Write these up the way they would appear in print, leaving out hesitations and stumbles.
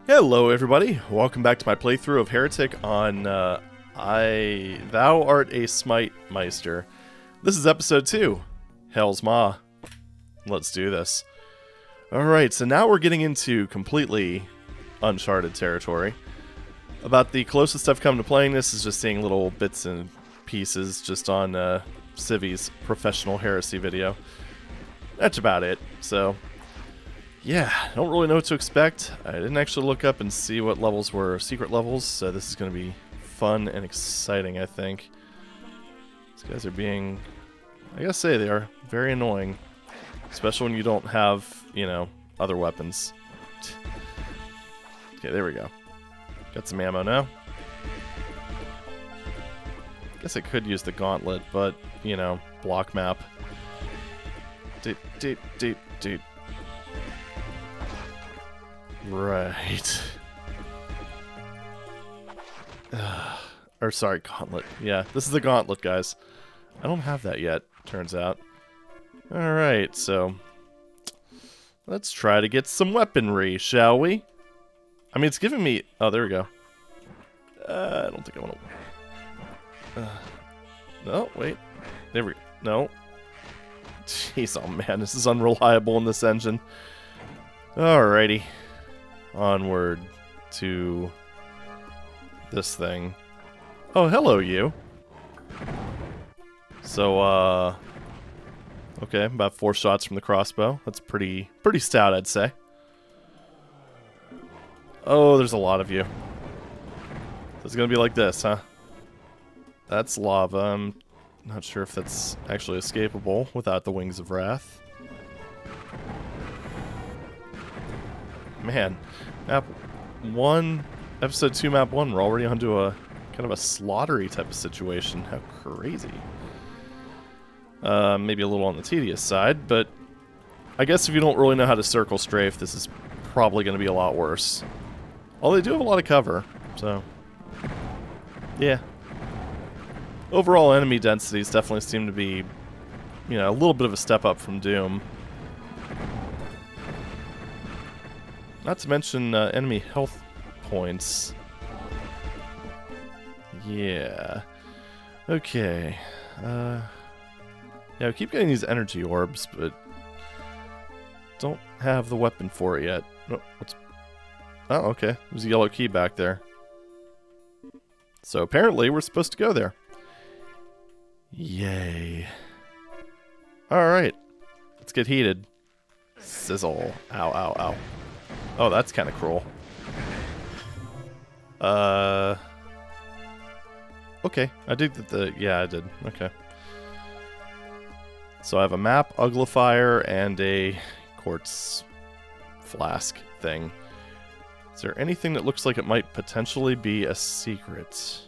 Hello everybody, welcome back to my playthrough of Heretic on Thou Art a Smite-Meister. This is episode 2, Hell's Maw. Let's do this. Alright, so now we're getting into completely uncharted territory. About the closest I've come to playing this is just seeing little bits and pieces just on Civi's professional heresy video. That's about it, so yeah, I don't really know what to expect. I didn't actually look up and see what levels were secret levels, so this is going to be fun and exciting, I think. These guys are being, I gotta say, they are very annoying. Especially when you don't have, you know, other weapons. Okay, there we go. Got some ammo now. Guess I could use the gauntlet, but, you know, block map. Deep. Right. Or sorry, gauntlet. Yeah, this is the gauntlet, guys. I don't have that yet, turns out. Alright, so let's try to get some weaponry, shall we? I mean, it's giving me... Oh, there we go. I don't think I want to... no, wait. There we go. No. Jeez, oh man, this is unreliable in this engine. Alrighty. Onward to this thing. Oh, hello, you. So, okay, about 4 shots from the crossbow. That's pretty stout, I'd say. Oh, there's a lot of you. So it's gonna be like this, huh? That's lava. I'm not sure if that's actually escapable without the Wings of Wrath. Man, map 1, episode 2, map 1, we're already onto a kind of a slaughtery type of situation. How crazy. Maybe a little on the tedious side, but I guess if you don't really know how to circle strafe, this is probably going to be a lot worse. Although they do have a lot of cover, so yeah. Overall enemy densities definitely seem to be, you know, a little bit of a step up from Doom. Not to mention enemy health points. Yeah. Okay. Yeah, we keep getting these energy orbs, but don't have the weapon for it yet. No, what's... Oh, okay. There's a yellow key back there. So apparently we're supposed to go there. Yay. Alright. Let's get heated. Sizzle. Ow, ow, ow. Oh, that's kind of cruel. Okay, I did the... Yeah, I did. Okay. So I have a map, uglifier, and a quartz flask thing. Is there anything that looks like it might potentially be a secret?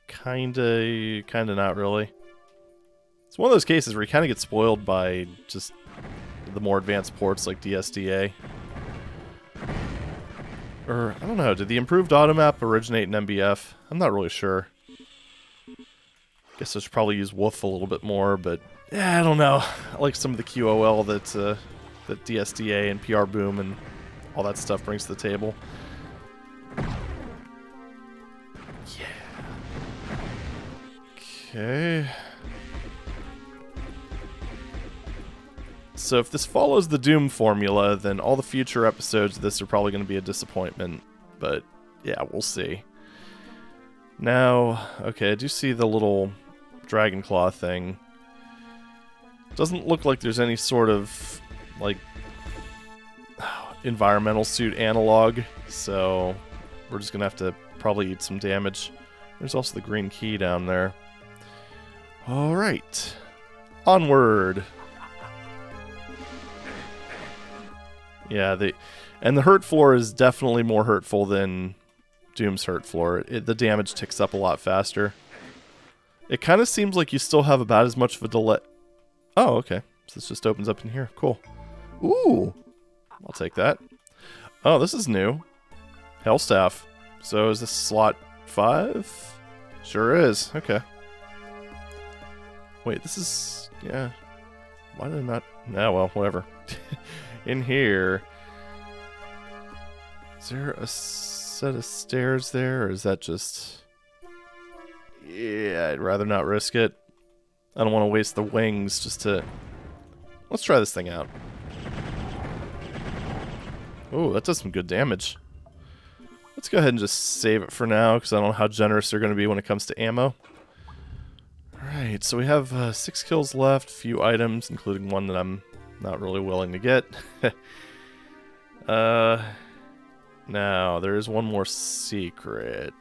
Kinda not really. It's one of those cases where you kind of get spoiled by just the more advanced ports like DSDA. Or, I don't know, did the improved automap originate in MBF? I'm not really sure. Guess I should probably use Woof a little bit more, but yeah, I don't know. I like some of the QOL that DSDA and PR Boom and all that stuff brings to the table. Yeah. Okay. So if this follows the Doom formula, then all the future episodes of this are probably going to be a disappointment. But yeah, we'll see. Now, okay, I do see the little dragon claw thing. Doesn't look like there's any sort of, like, environmental suit analog. So we're just going to have to probably eat some damage. There's also the green key down there. Alright. Onward. Yeah, the hurt floor is definitely more hurtful than Doom's hurt floor. The damage ticks up a lot faster. It kind of seems like you still have about as much of a delay. Oh, okay. So this just opens up in here. Cool. Ooh. I'll take that. Oh, this is new. Hellstaff. So is this slot 5? Sure is. Okay. Wait, this is... Yeah. Why did I not... Nah, well, whatever. In here... Is there a set of stairs there, or is that just... Yeah, I'd rather not risk it. I don't want to waste the wings just to... Let's try this thing out. Oh, that does some good damage. Let's go ahead and just save it for now, because I don't know how generous they're going to be when it comes to ammo. Alright, so we have 6 kills left, a few items, including one that I'm not really willing to get. Now, there is one more secret.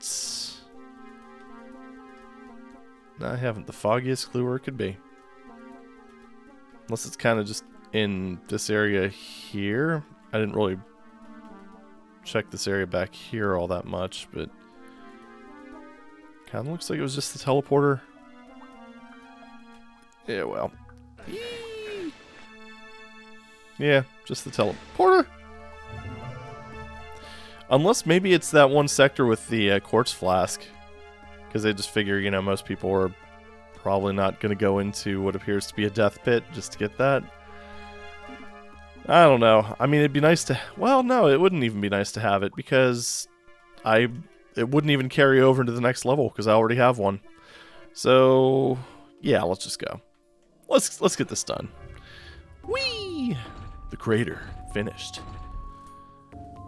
I haven't the foggiest clue where it could be. Unless it's kind of just in this area here. I didn't really check this area back here all that much, but kind of looks like it was just the teleporter. Yeah, well. Yeah, just the teleporter. Unless maybe it's that one sector with the quartz flask. Because they just figure, you know, most people are probably not going to go into what appears to be a death pit just to get that. I don't know. I mean, it'd be nice to... Well, no, it wouldn't even be nice to have it because it wouldn't even carry over into the next level because I already have one. So, yeah, let's just go. Let's get this done. Whee! The crater finished.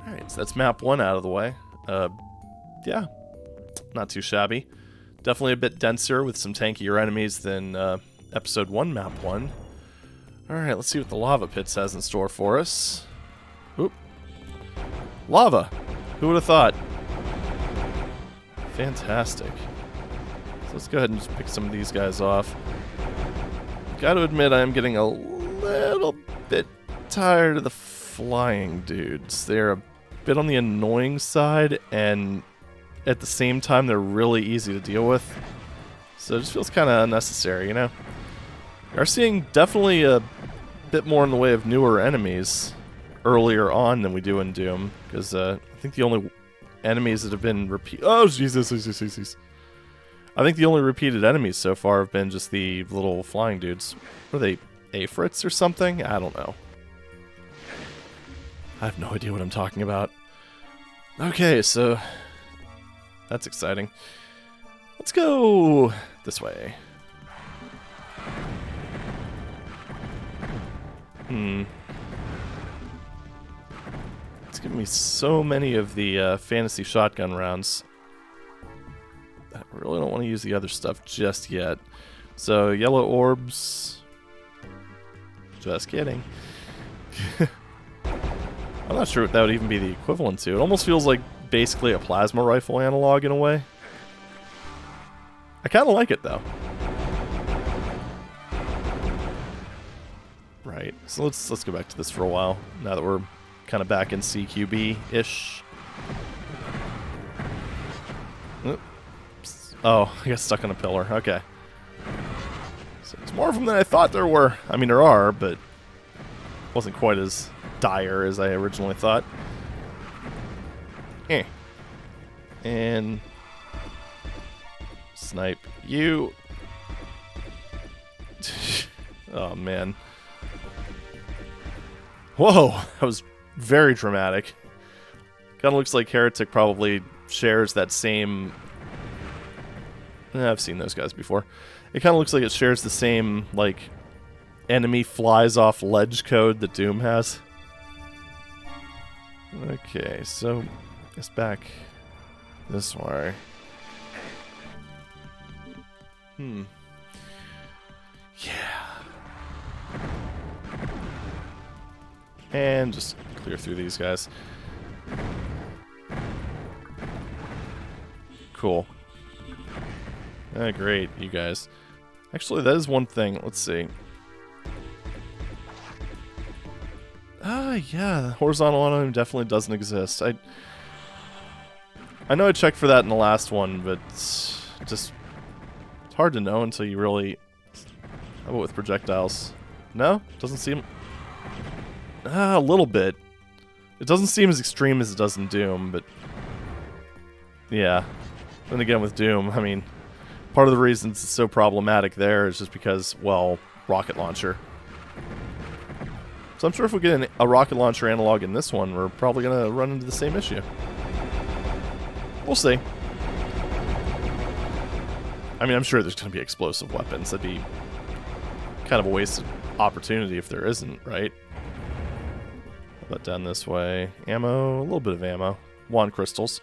Alright, so that's map 1 out of the way. Yeah, not too shabby. Definitely a bit denser with some tankier enemies than episode 1, map 1. Alright, let's see what the lava pits has in store for us. Oop. Lava! Who would have thought? Fantastic. So let's go ahead and just pick some of these guys off. Gotta admit, I am getting a little bit tired of the flying dudes. They're a bit on the annoying side, and at the same time, they're really easy to deal with. So it just feels kind of unnecessary, you know? We are seeing definitely a bit more in the way of newer enemies earlier on than we do in Doom, because I think the only enemies that have been Oh, Jesus. I think the only repeated enemies so far have been just the little flying dudes. What are they, Afrits or something? I don't know. I have no idea what I'm talking about. Okay, so that's exciting. Let's go this way. It's giving me so many of the fantasy shotgun rounds. I really don't want to use the other stuff just yet. So, yellow orbs. Just kidding. I'm not sure what that would even be the equivalent to. It almost feels like basically a plasma rifle analog in a way. I kind of like it though. Right, so let's go back to this for a while, now that we're kind of back in CQB-ish. Oops. Oh, I got stuck on a pillar, okay. So it's more of them than I thought there were. I mean, there are, but it wasn't quite as dire as I originally thought. And snipe you. Oh, man. Whoa, that was very dramatic. Kind of looks like Heretic probably shares that same... I've seen those guys before. It kind of looks like it shares the same, like, enemy flies off ledge code that Doom has. Okay, so it's back this way. Yeah. And just clear through these guys. Cool. Great, you guys. Actually, that is one thing. Let's see. Yeah, the horizontal auto definitely doesn't exist. I know I checked for that in the last one, but it's hard to know until you really... How about with projectiles? No? Doesn't seem... a little bit. It doesn't seem as extreme as it does in Doom, but... Yeah. Then again with Doom, I mean... Part of the reason it's so problematic there is just because, well, rocket launcher. So I'm sure if we get a rocket launcher analog in this one, we're probably going to run into the same issue. We'll see. I mean, I'm sure there's going to be explosive weapons. That'd be kind of a wasted opportunity if there isn't, right? How about down this way? Ammo, a little bit of ammo. Wand crystals.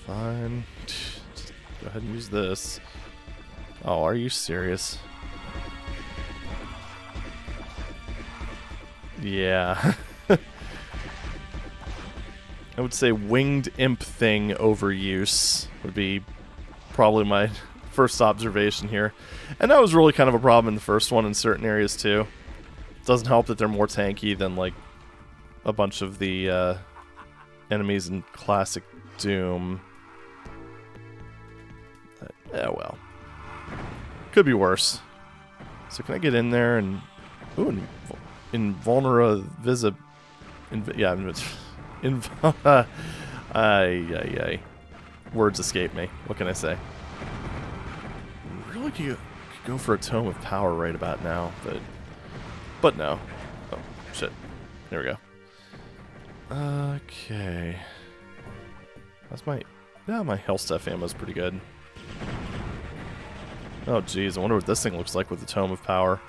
Fine. Just go ahead and use this. Oh, are you serious? Yeah. I would say winged imp thing overuse would be probably my first observation here. And that was really kind of a problem in the first one in certain areas too. It doesn't help that they're more tanky than like a bunch of the enemies in classic Doom. Yeah, well. Could be worse. So can I get in there and... Ooh, invulnerability... Words escape me. What can I say? Really could go for a Tome of Power right about now, but no. Oh, shit. There we go. Okay. That's my... Yeah, my health stuff ammo's pretty good. Oh, geez. I wonder what this thing looks like with the Tome of Power.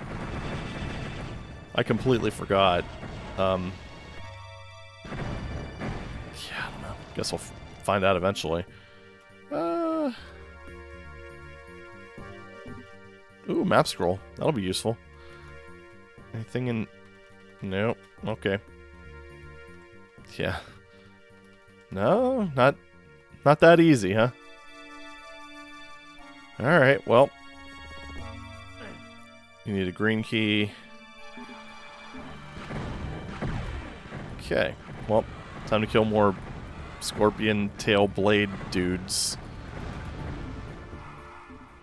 I completely forgot. Yeah, I don't know. Guess we'll find out eventually. Ooh, map scroll. That'll be useful. Anything in... Nope. Okay. Yeah. No, not that easy, huh? Alright, well. You need a green key. Okay. Well, time to kill more scorpion tail blade dudes.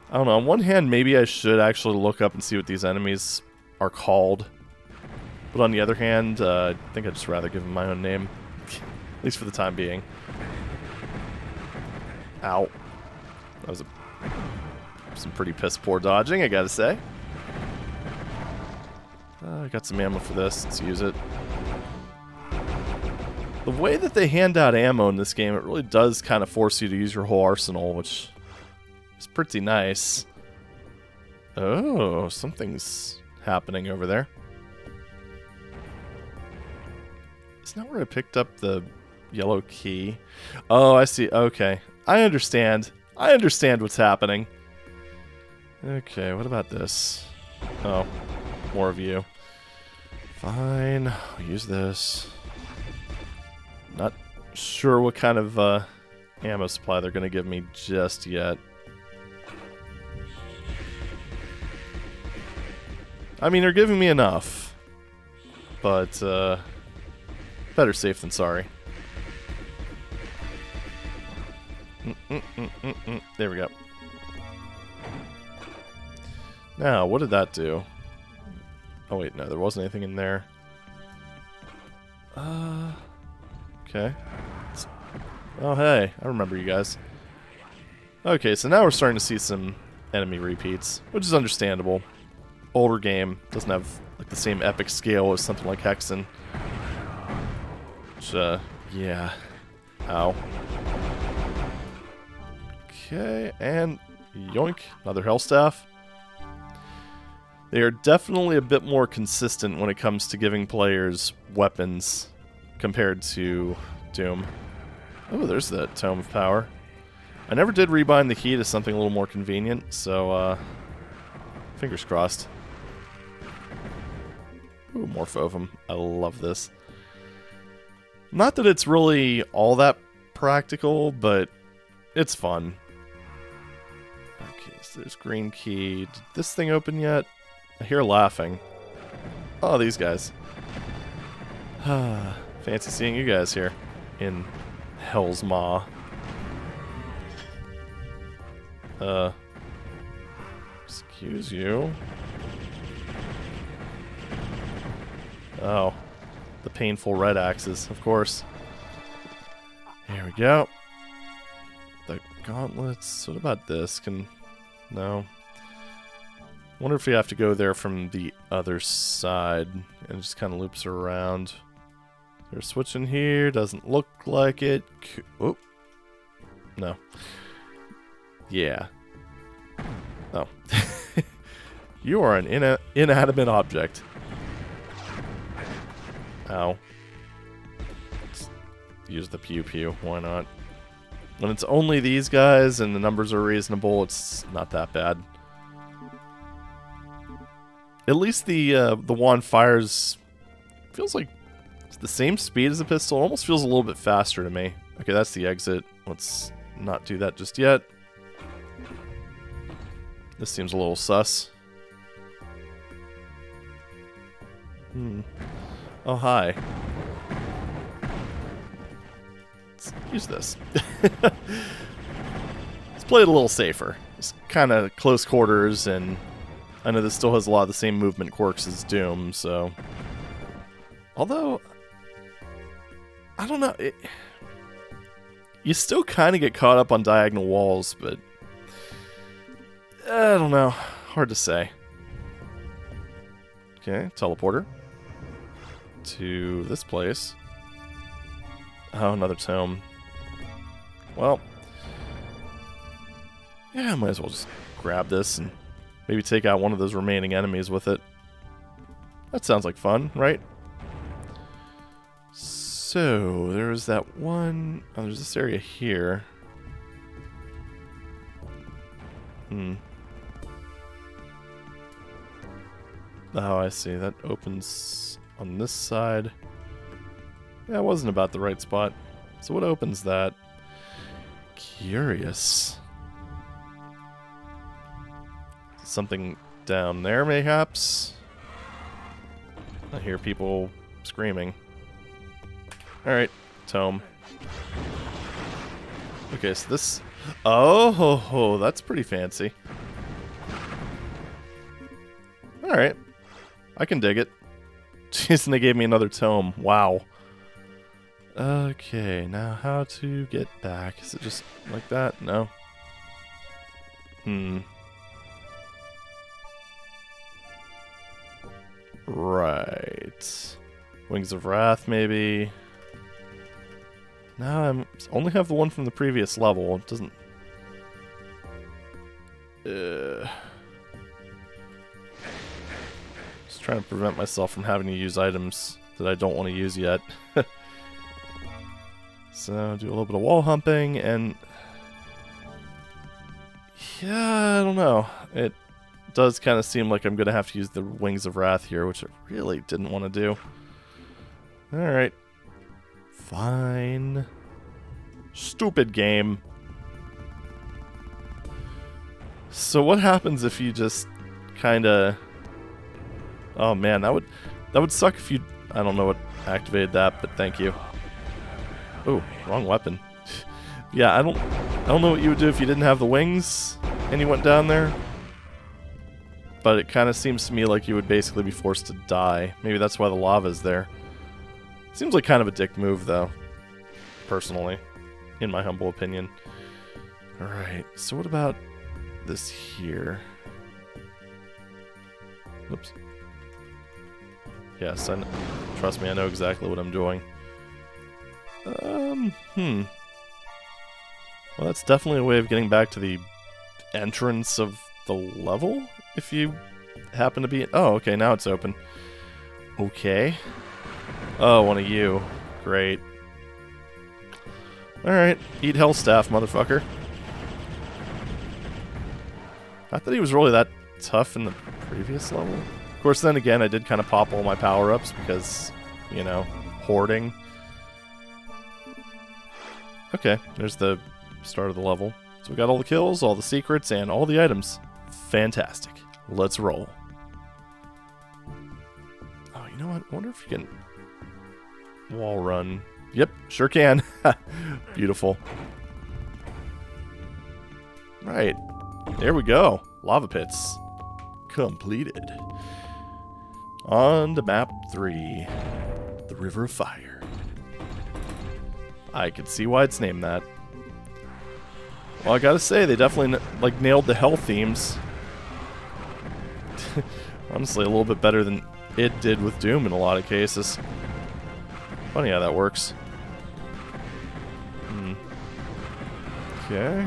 I don't know. On one hand, maybe I should actually look up and see what these enemies are called. But on the other hand, I think I'd just rather give them my own name. At least for the time being. Ow. That was some pretty piss poor dodging, I gotta say. I got some ammo for this. Let's use it. The way that they hand out ammo in this game, it really does kind of force you to use your whole arsenal, which is pretty nice. Oh, something's happening over there. Isn't that where I picked up the yellow key? Oh, I see. Okay. I understand. I understand what's happening. Okay, what about this? Oh, more of you. Fine. I'll use this. Not sure what kind of ammo supply they're going to give me just yet. I mean, they're giving me enough. But, better safe than sorry. There we go. Now, what did that do? Oh wait, no, there wasn't anything in there. Okay. Oh hey, I remember you guys. Okay, so now we're starting to see some enemy repeats, which is understandable. Older game, doesn't have like the same epic scale as something like Hexen. Which, yeah. Ow. Okay, and yoink, another health staff. They are definitely a bit more consistent when it comes to giving players weapons compared to Doom. Oh, there's that Tome of Power. I never did rebind the key to something a little more convenient, so, fingers crossed. Ooh, more Fovum. I love this. Not that it's really all that practical, but it's fun. Okay, so there's green key. Did this thing open yet? I hear laughing. Oh, these guys. Fancy seeing you guys here in Hell's Maw. Excuse you. Oh, the painful red axes, of course. Here we go. The gauntlets. What about this? No. Wonder if we have to go there from the other side, and it just kind of loops around. There's switching here, doesn't look like it. Oh, no. Yeah. Oh. You are an inanimate object. Ow. Let's use the pew-pew, why not? When it's only these guys and the numbers are reasonable, it's not that bad. At least the wand fires, feels like it's the same speed as the pistol. It almost feels a little bit faster to me. Okay, that's the exit. Let's not do that just yet. This seems a little sus. Oh, hi. Let's use this. Let's play it a little safer. It's kind of close quarters, and I know this still has a lot of the same movement quirks as Doom, so... Although, I don't know. You still kind of get caught up on diagonal walls, but... I don't know. Hard to say. Okay, teleporter. To this place. Oh, another tome. Well... Yeah, I might as well just grab this and maybe take out one of those remaining enemies with it. That sounds like fun, right? So, there's that one... Oh, there's this area here. Oh, I see. That opens on this side. Yeah, it wasn't about the right spot. So what opens that? Curious. Something down there, mayhaps? I hear people screaming. Alright, tome. Okay, so this... Oh, that's pretty fancy. Alright. I can dig it. Jeez, and they gave me another tome. Wow. Okay, now how to get back? Is it just like that? No. Right. Wings of Wrath, maybe. No, I only have the one from the previous level. It doesn't... Just trying to prevent myself from having to use items that I don't want to use yet. So, do a little bit of wall humping, and... Yeah, I don't know. It does kind of seem like I'm going to have to use the Wings of Wrath here, which I really didn't want to do. Alright. Fine. Stupid game. So what happens if you just kind of... Oh man, that would suck if you... I don't know what activated that, but thank you. Oh, wrong weapon. Yeah, I don't know what you would do if you didn't have the wings and you went down there. But it kind of seems to me like you would basically be forced to die. Maybe that's why the lava's there. Seems like kind of a dick move, though. Personally. In my humble opinion. Alright, so what about this here? Oops. Yes, trust me, I know exactly what I'm doing. Well, that's definitely a way of getting back to the entrance of the level, if you happen to be... Oh, okay, now it's open. Okay. Oh, one of you. Great. Alright, eat hell staff, motherfucker. Not that he was really that tough in the previous level. Of course, then again, I did kind of pop all my power-ups because, you know, hoarding. Okay, there's the start of the level. So we got all the kills, all the secrets, and all the items. Fantastic. Let's roll. Oh, you know what? I wonder if you can wall run. Yep, sure can. Beautiful. Right. There we go. Lava pits. Completed. On to map 3. The River of Fire. I could see why it's named that. Well, I gotta say, they definitely, like, nailed the hell themes. Honestly, a little bit better than it did with Doom in a lot of cases. Funny how that works. Okay.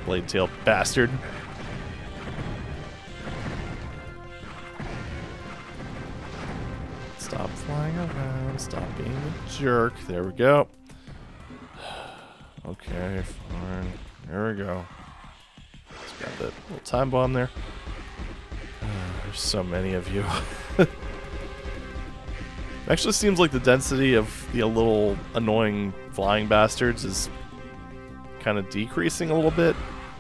Blade-tailed bastard. Stop flying around. Stop being a jerk. There we go. Okay, fine. There we go. Let's grab that little time bomb there. There's so many of you. Actually seems like the density of the little annoying flying bastards is kind of decreasing a little bit.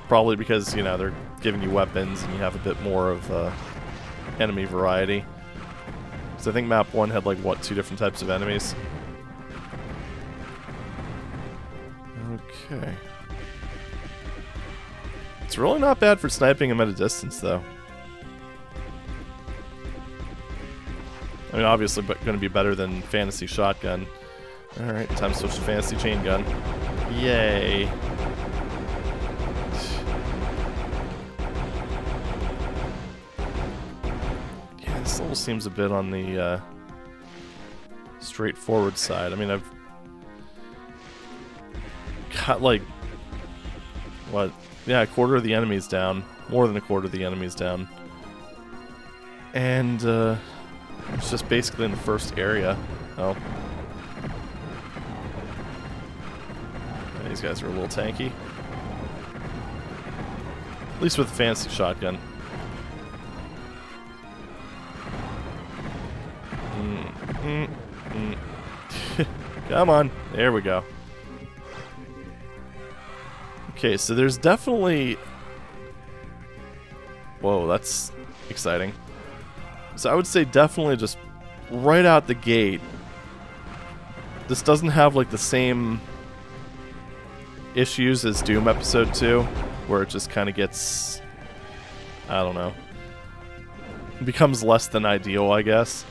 Probably because, you know, they're giving you weapons and you have a bit more of enemy variety. So I think map 1 had like, what, 2 different types of enemies? Okay. It's really not bad for sniping him at a distance, though. I mean, obviously, but going to be better than Fantasy Shotgun. Alright, time to switch to Fantasy Chain Gun. Yay. Yeah, this level seems a bit on the straightforward side. I mean, I've got like, what? Yeah, a quarter of the enemies down. More than a quarter of the enemies down. And, it's just basically in the first area. Oh. Yeah, these guys are a little tanky. At least with the Fantasy Shotgun. Come on. There we go. Okay, so there's definitely... Whoa, that's exciting. So I would say definitely just right out the gate, this doesn't have like the same issues as Doom Episode 2, where it just kind of gets, I don't know, it becomes less than ideal, I guess.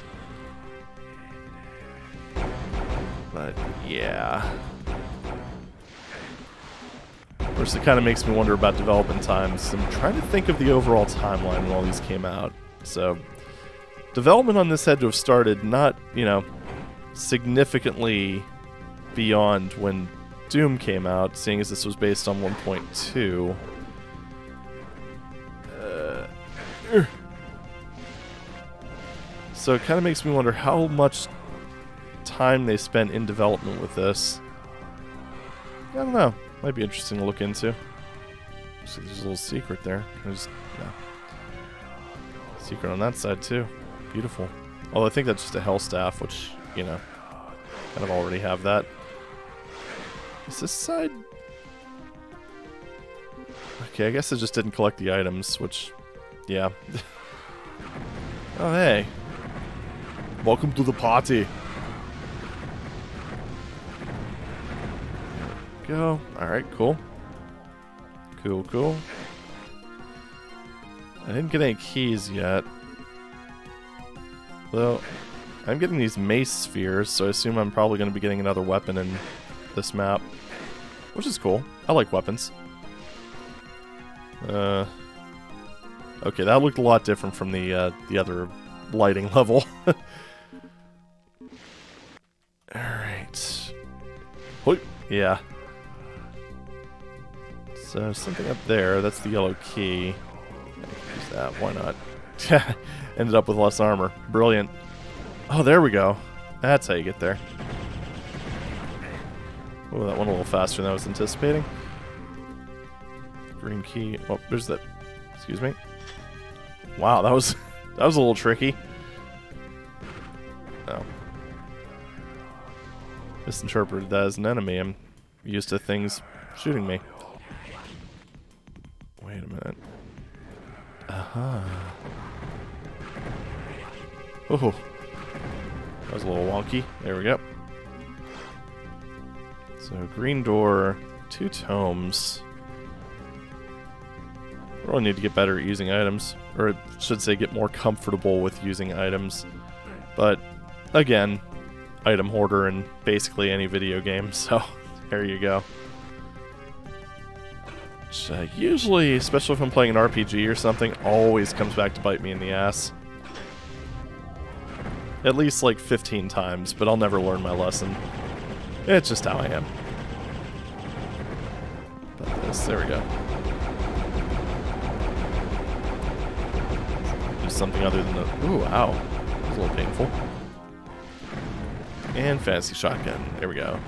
But yeah. Of course, it kind of makes me wonder about development times. I'm trying to think of the overall timeline when all these came out. So, development on this had to have started not, you know, significantly beyond when Doom came out, seeing as this was based on 1.2. So it kind of makes me wonder how much time they spent in development with this. I don't know. Might be interesting to look into. So there's a little secret there. There's, yeah. Secret on that side too. Beautiful. Although I think that's just a Hell Staff, which, you know, kind of already have that. Is this side? Okay, I guess I just didn't collect the items, which, yeah. Oh, hey. Welcome to the party. Go. Alright, cool. Cool, cool. I didn't get any keys yet. Though, I'm getting these mace spheres, so I assume I'm probably going to be getting another weapon in this map. Which is cool. I like weapons. Okay, that looked a lot different from the other lighting level. Alright. Yeah. So, something up there. That's the yellow key. Use that. Why not? Ended up with less armor. Brilliant. Oh, there we go. That's how you get there. Oh, that went a little faster than I was anticipating. Green key. Oh, there's that. Excuse me. Wow, that was a little tricky. Oh. Misinterpreted that as an enemy. I'm used to things shooting me. Wait a minute. Aha. Oh. That was a little wonky. There we go. So, green door, 2 tomes. I really need to get better at using items. Or I should say get more comfortable with using items. But, again, item hoarder in basically any video game, so there you go. Which usually, especially if I'm playing an RPG or something, always comes back to bite me in the ass. At least like 15 times, but I'll never learn my lesson. It's just how I am. But this, there we go. Do something other than the... Ooh, ow. That was a little painful. And fantasy shotgun. There we go.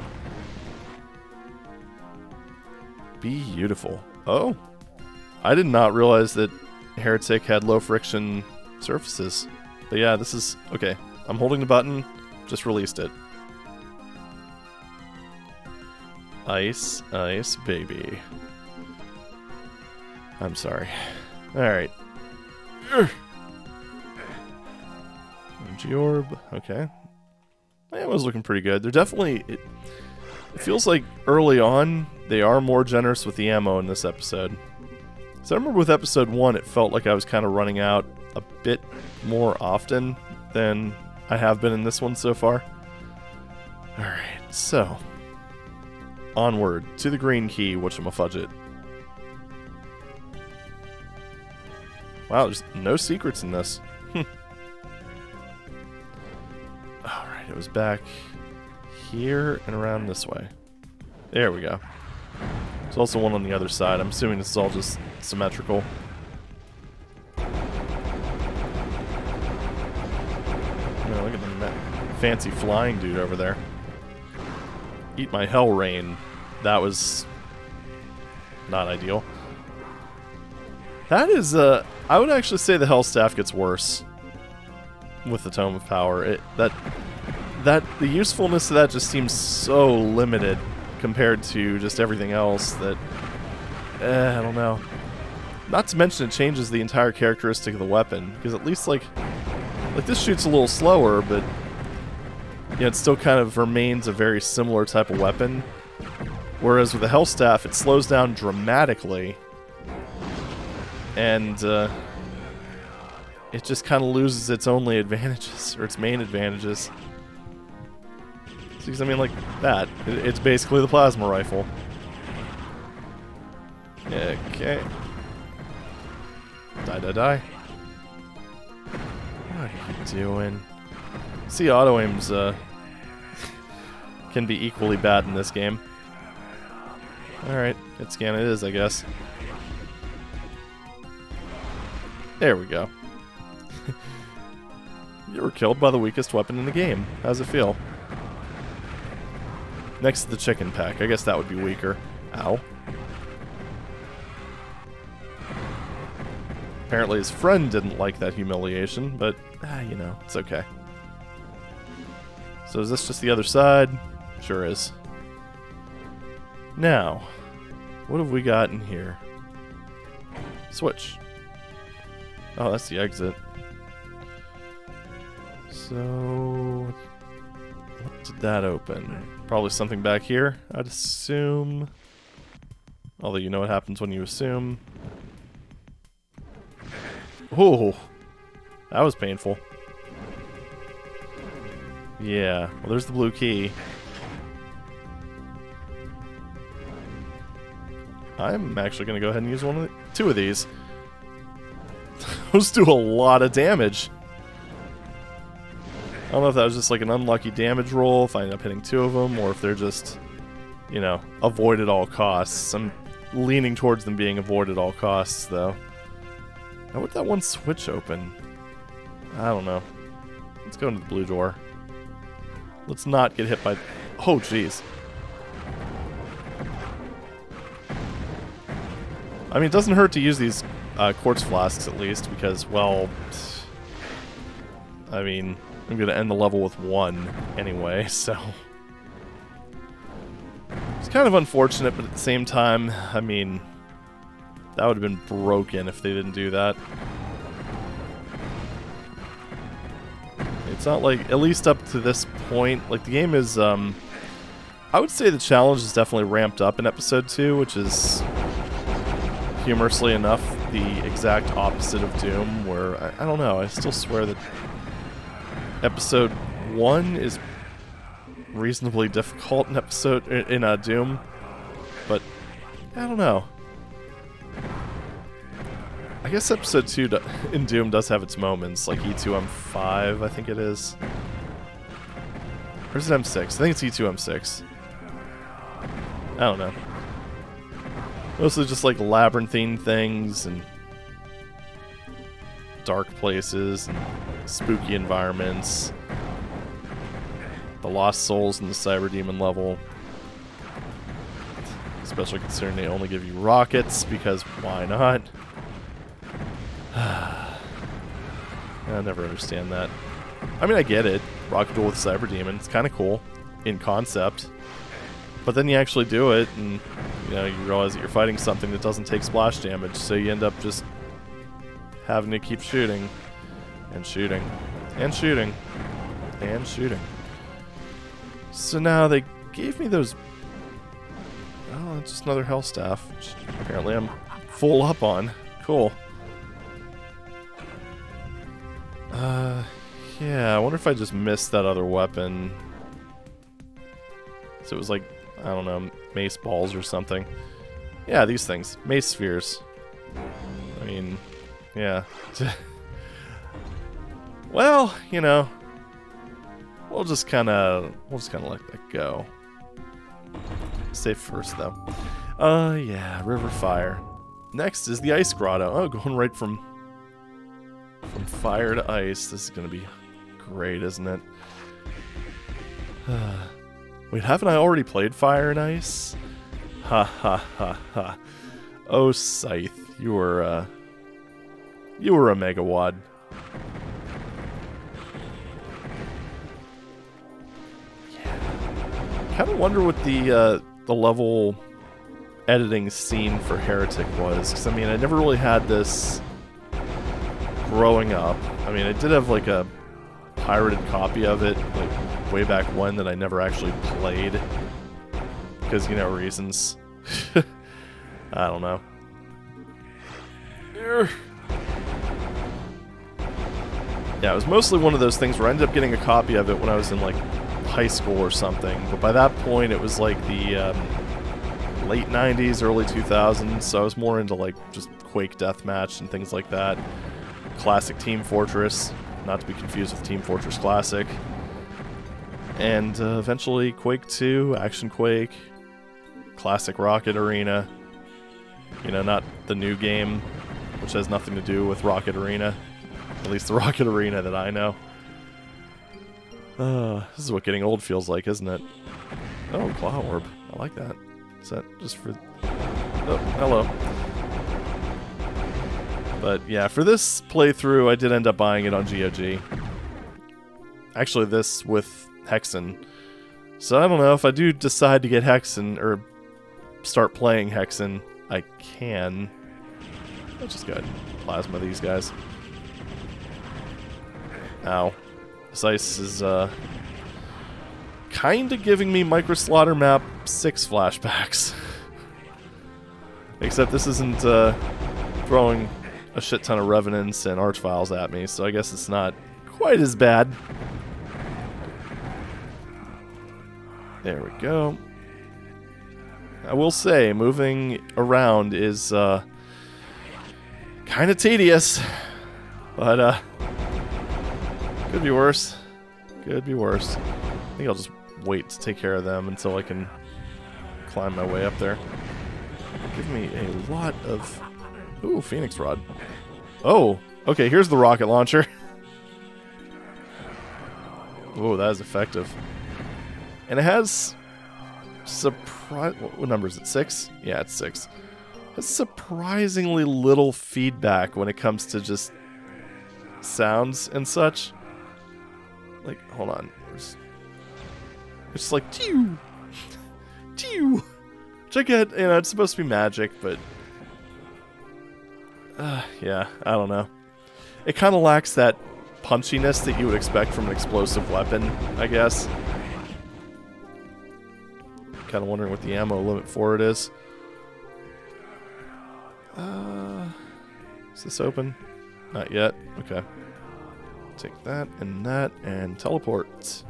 Beautiful. Oh. I did not realize that Heretic had low friction surfaces. But yeah, this is... Okay. I'm holding the button. Just released it. Ice, ice, baby. I'm sorry. Alright. Energy orb. Okay. My ammo's looking pretty good. They're definitely... It feels like early on, they are more generous with the ammo in this episode. So I remember with episode 1, it felt like I was kind of running out a bit more often than I have been in this one so far. Alright, so... Onward to the green key, whatchamafudget. Wow, there's no secrets in this. Alright, it was back here and around this way. There we go. There's also one on the other side. I'm assuming this is all just symmetrical. Oh, look at the fancy flying dude over there. Eat my hell rain. That was not ideal. That is, I would actually say the hell staff gets worse with the Tome of Power. The usefulness of that just seems so limited compared to just everything else that, I don't know. Not to mention it changes the entire characteristic of the weapon, because at least like this shoots a little slower, but yeah, it still kind of remains a very similar type of weapon. Whereas with the Hell Staff, it slows down dramatically. And it just kind of loses its only advantages, or its main advantages. Because, I mean, like that. It's basically the plasma rifle. Okay. Die, die, die. What are you doing? See, auto-aims can be equally bad in this game. Alright, it's scan it is, I guess. There we go. You were killed by the weakest weapon in the game. How's it feel? Next to the chicken pack. I guess that would be weaker. Ow. Apparently his friend didn't like that humiliation, but, you know, it's okay. So is this just the other side? Sure is. Now, what have we got in here? Switch. Oh, that's the exit. So, what did that open? Probably something back here, I'd assume. Although you know what happens when you assume. Oh, that was painful. Yeah, well there's the blue key. I'm actually going to go ahead and use two of these. Those do a lot of damage. I don't know if that was just like an unlucky damage roll, if I end up hitting two of them, or if they're just, you know, avoid at all costs. I'm leaning towards them being avoid at all costs, though. Now, what did that one switch open? I don't know. Let's go into the blue door. Let's not get hit by... Oh, jeez. I mean, it doesn't hurt to use these quartz flasks, at least, because, well... I mean, I'm going to end the level with one anyway, so... It's kind of unfortunate, but at the same time, I mean... That would have been broken if they didn't do that. It's not like, at least up to this point, like the game is, I would say the challenge is definitely ramped up in episode 2, which is, humorously enough, the exact opposite of Doom, where, I don't know, I still swear that episode 1 is reasonably difficult in Doom, but, I don't know. I guess episode 2 in Doom does have its moments, like E2M5, I think it is. Or is it M6? I think it's E2M6. I don't know. Mostly just like labyrinthine things and dark places and spooky environments. The Lost Souls in the Cyber Demon level. Especially considering they only give you rockets, because why not? I never understand that. I mean, I get it. Rocket duel with Cyber Demon. It's kind of cool in concept. But then you actually do it, and you know, you realize that you're fighting something that doesn't take splash damage, so you end up just having to keep shooting. And shooting. And shooting. And shooting. So now they gave me those... Oh, it's just another Hell Staff, which apparently I'm full up on. Cool. Yeah, I wonder if I just missed that other weapon. So it was like, I don't know, mace balls or something. Yeah, these things. Mace spheres. I mean, yeah. Well, you know, we'll just kind of let that go. Save first, though. Yeah, River Fire. Next is the Ice Grotto. Oh, going right from fire to ice. This is gonna be great, isn't it? Wait, haven't I already played Fire and Ice? Ha ha ha ha. Oh, Scythe, you were a Mega-WAD. Yeah. Kind of wonder what the level editing scene for Heretic was, because I mean, I never really had this growing up. I mean, I did have like a pirated copy of it, like way back when, that I never actually played because, you know, reasons. I don't know. Yeah, it was mostly one of those things where I ended up getting a copy of it when I was in like high school or something, but by that point it was like the late 90s, early 2000s, so I was more into like just Quake Deathmatch and things like that. Classic Team Fortress, not to be confused with Team Fortress Classic. And eventually Quake 2, Action Quake, Classic Rocket Arena. You know, not the new game, which has nothing to do with Rocket Arena. At least the Rocket Arena that I know. This is what getting old feels like, isn't it? Oh, Claw Orb. I like that. Is that just for... Oh, hello. But yeah, for this playthrough, I did end up buying it on GOG. Actually, this with Hexen. So I don't know, if I do decide to get Hexen, or start playing Hexen, I can. I'll just go ahead and plasma these guys. Ow. This ice is, kinda giving me Micro Slaughter Map 6 flashbacks. Except this isn't, throwing a shit ton of Revenants and Archviles at me, so I guess it's not quite as bad. There we go. I will say, moving around is, kinda tedious. But, could be worse. Could be worse. I think I'll just wait to take care of them until I can climb my way up there. Give me a lot of... Ooh, Phoenix Rod. Oh, okay, here's the rocket launcher. Oh, that is effective. And it has... What number is it? 6? Yeah, it's 6. It has surprisingly little feedback when it comes to just sounds and such. Like, hold on. It's just like, tew! Tew! Which I get, you know, it's supposed to be magic, but... yeah, I don't know. It kind of lacks that punchiness that you would expect from an explosive weapon, I guess. Kind of wondering what the ammo limit for it is. Is this open? Not yet. Okay. Take that, and teleport.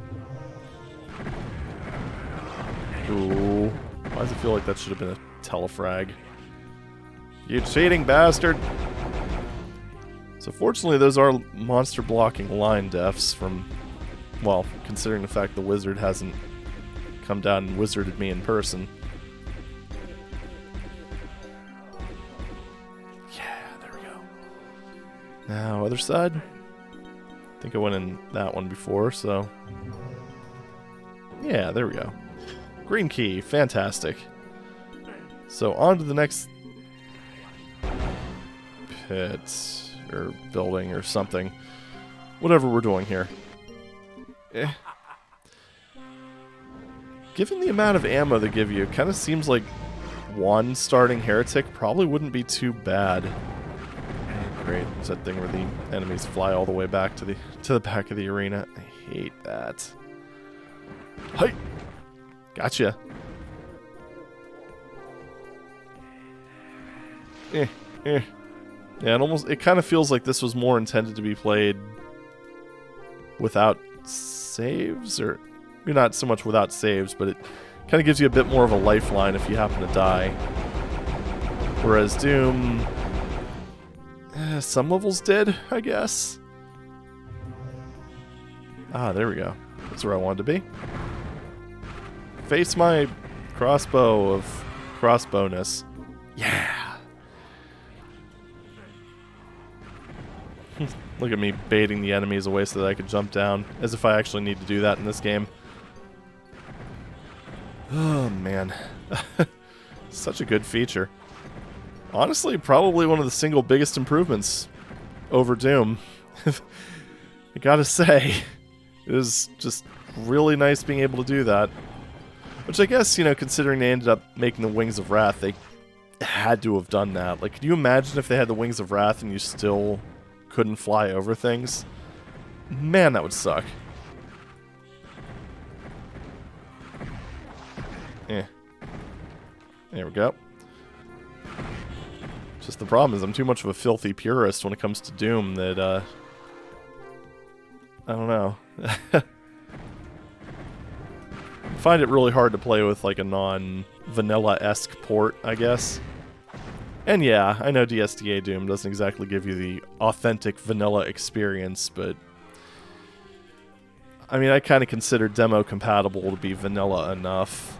Ooh. Why does it feel like that should have been a telefrag? You cheating bastard! So fortunately, those are monster blocking line defs from, well, considering the fact the wizard hasn't come down and wizarded me in person. Yeah, there we go. Now, other side. I think I went in that one before, so... Yeah, there we go. Green key, fantastic. So on to the next pit, or building, or something. Whatever we're doing here. Given the amount of ammo they give you, it kind of seems like one starting Heretic probably wouldn't be too bad. Great, it's that thing where the enemies fly all the way back to the back of the arena. I hate that. Hey! Gotcha. Yeah, it kind of feels like this was more intended to be played without saves, or not so much without saves, but it kind of gives you a bit more of a lifeline if you happen to die. Whereas Doom, some levels did, I guess. Ah, there we go. That's where I wanted to be. Face my crossbow of crossbowness. Yeah! Look at me baiting the enemies away so that I could jump down, as if I actually need to do that in this game. Oh, man. Such a good feature. Honestly, probably one of the single biggest improvements over Doom. I gotta say, it was just really nice being able to do that. Which I guess, considering they ended up making the Wings of Wrath, they had to have done that. Like, could you imagine if they had the Wings of Wrath and you still couldn't fly over things? Man, that would suck. There we go. Just the problem is I'm too much of a filthy purist when it comes to Doom that, I don't know. I find it really hard to play with, like, a non-vanilla-esque port, I guess. And yeah, I know DSDA Doom doesn't exactly give you the authentic vanilla experience, but... I mean, I kind of consider demo compatible to be vanilla enough.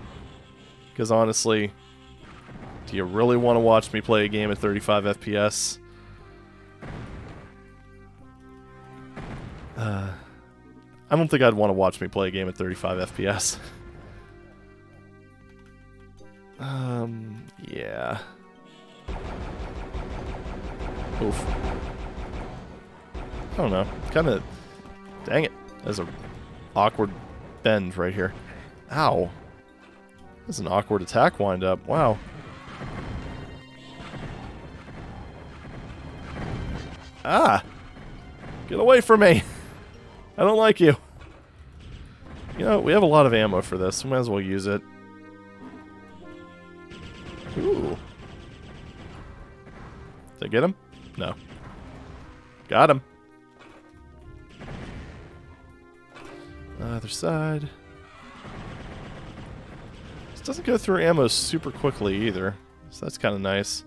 Because honestly, do you really want to watch me play a game at 35 FPS? I don't think I'd want to watch me play a game at 35 FPS. Yeah. Oof. I don't know. Kind of... Dang it. There's an awkward bend right here. Ow. That's an awkward attack wind-up. Wow. Ah! Get away from me! I don't like you. We have a lot of ammo for this. We might as well use it. Ooh. Did I get him? No. Got him. Other side. This doesn't go through ammo super quickly either, so that's kind of nice.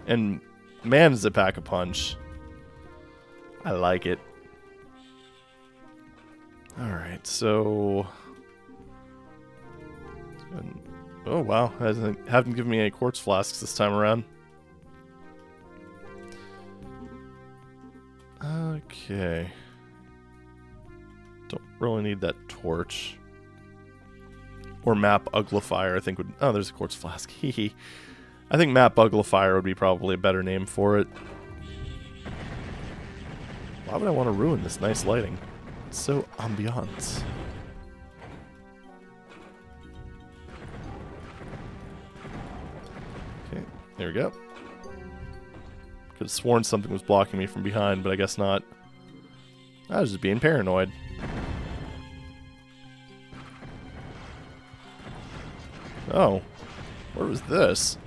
And man, does it pack a punch. I like it. Alright, so... Oh wow, haven't given me any quartz flasks this time around. Okay. Don't really need that torch. Or map uglifier, I think would... Oh, there's a quartz flask. Hehe. I think map uglifier would be probably a better name for it. Why would I want to ruin this nice lighting? It's so ambiance. Okay, there we go. Could have sworn something was blocking me from behind, but I guess not. I was just being paranoid. Oh, where was this?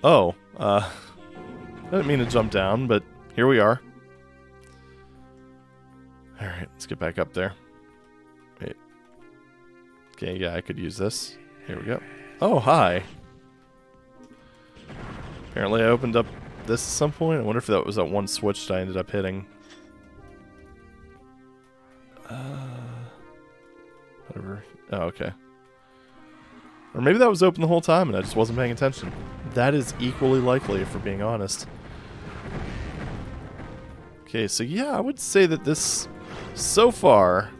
Oh, I didn't mean to jump down, but here we are. Alright, let's get back up there. Wait. Okay, yeah, I could use this. Here we go. Oh, hi. Apparently I opened up this at some point. I wonder if that was that one switch that I ended up hitting. Whatever. Oh, okay. Or maybe that was open the whole time and I just wasn't paying attention. That is equally likely, if we're being honest. Okay, so yeah, I would say that this, so far,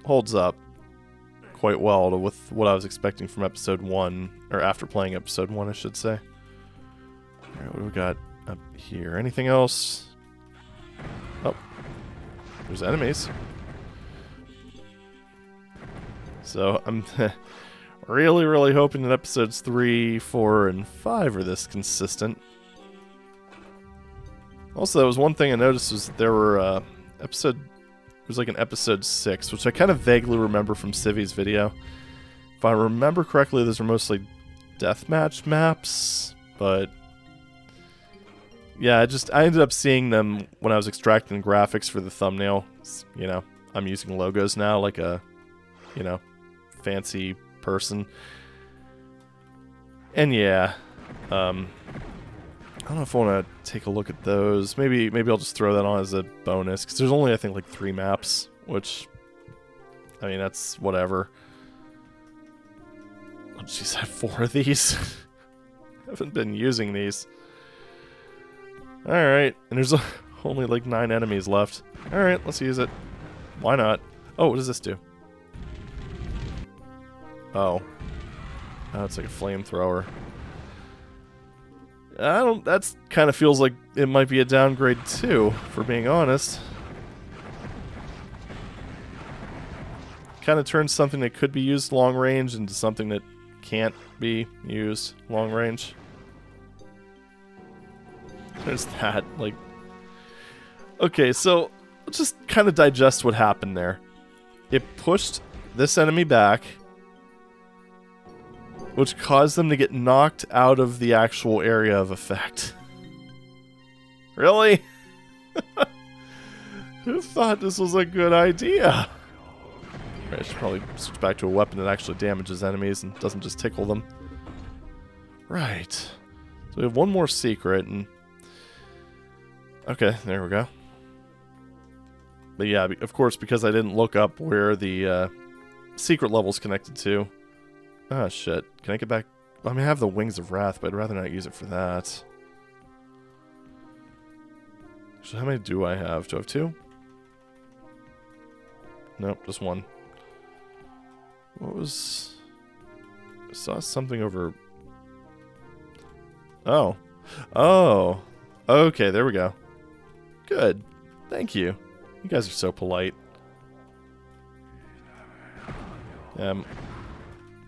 holds up quite well with what I was expecting from episode 1, or after playing episode 1, I should say. Alright, what do we got up here? Anything else? Oh, there's enemies. So, I'm really, really hoping that episodes 3, 4, and 5 are this consistent. Also, there was one thing I noticed was that there were there was like an episode 6, which I kind of vaguely remember from Civi's video. If I remember correctly, those were mostly deathmatch maps, but yeah, I ended up seeing them when I was extracting graphics for the thumbnail. You know, I'm using logos now like a, you know, fancy person. And yeah, I don't know if I want to take a look at those. Maybe I'll just throw that on as a bonus, because there's only, I think, like 3 maps, which, I mean, that's whatever. Oh, jeez, I have 4 of these. I haven't been using these. Alright, and there's only like 9 enemies left. Alright, let's use it. Why not? Oh, what does this do? Oh. Oh, it's like a flamethrower. That kind of feels like it might be a downgrade too, for being honest. Kind of turns something that could be used long range into something that can't be used long range. There's that, like... Okay, so let's just kind of digest what happened there. It pushed this enemy back, which caused them to get knocked out of the actual area of effect. Really? Who thought this was a good idea? I should probably switch back to a weapon that actually damages enemies and doesn't just tickle them. Right. So we have one more secret, and... Okay, there we go. But yeah, of course, because I didn't look up where the secret level's connected to. Ah, shit. Can I get back? I mean, I have the Wings of Wrath, but I'd rather not use it for that. So how many do I have? Do I have 2? Nope, just 1. What was... I saw something over... Oh. Oh. Okay, there we go. Good. Thank you. You guys are so polite.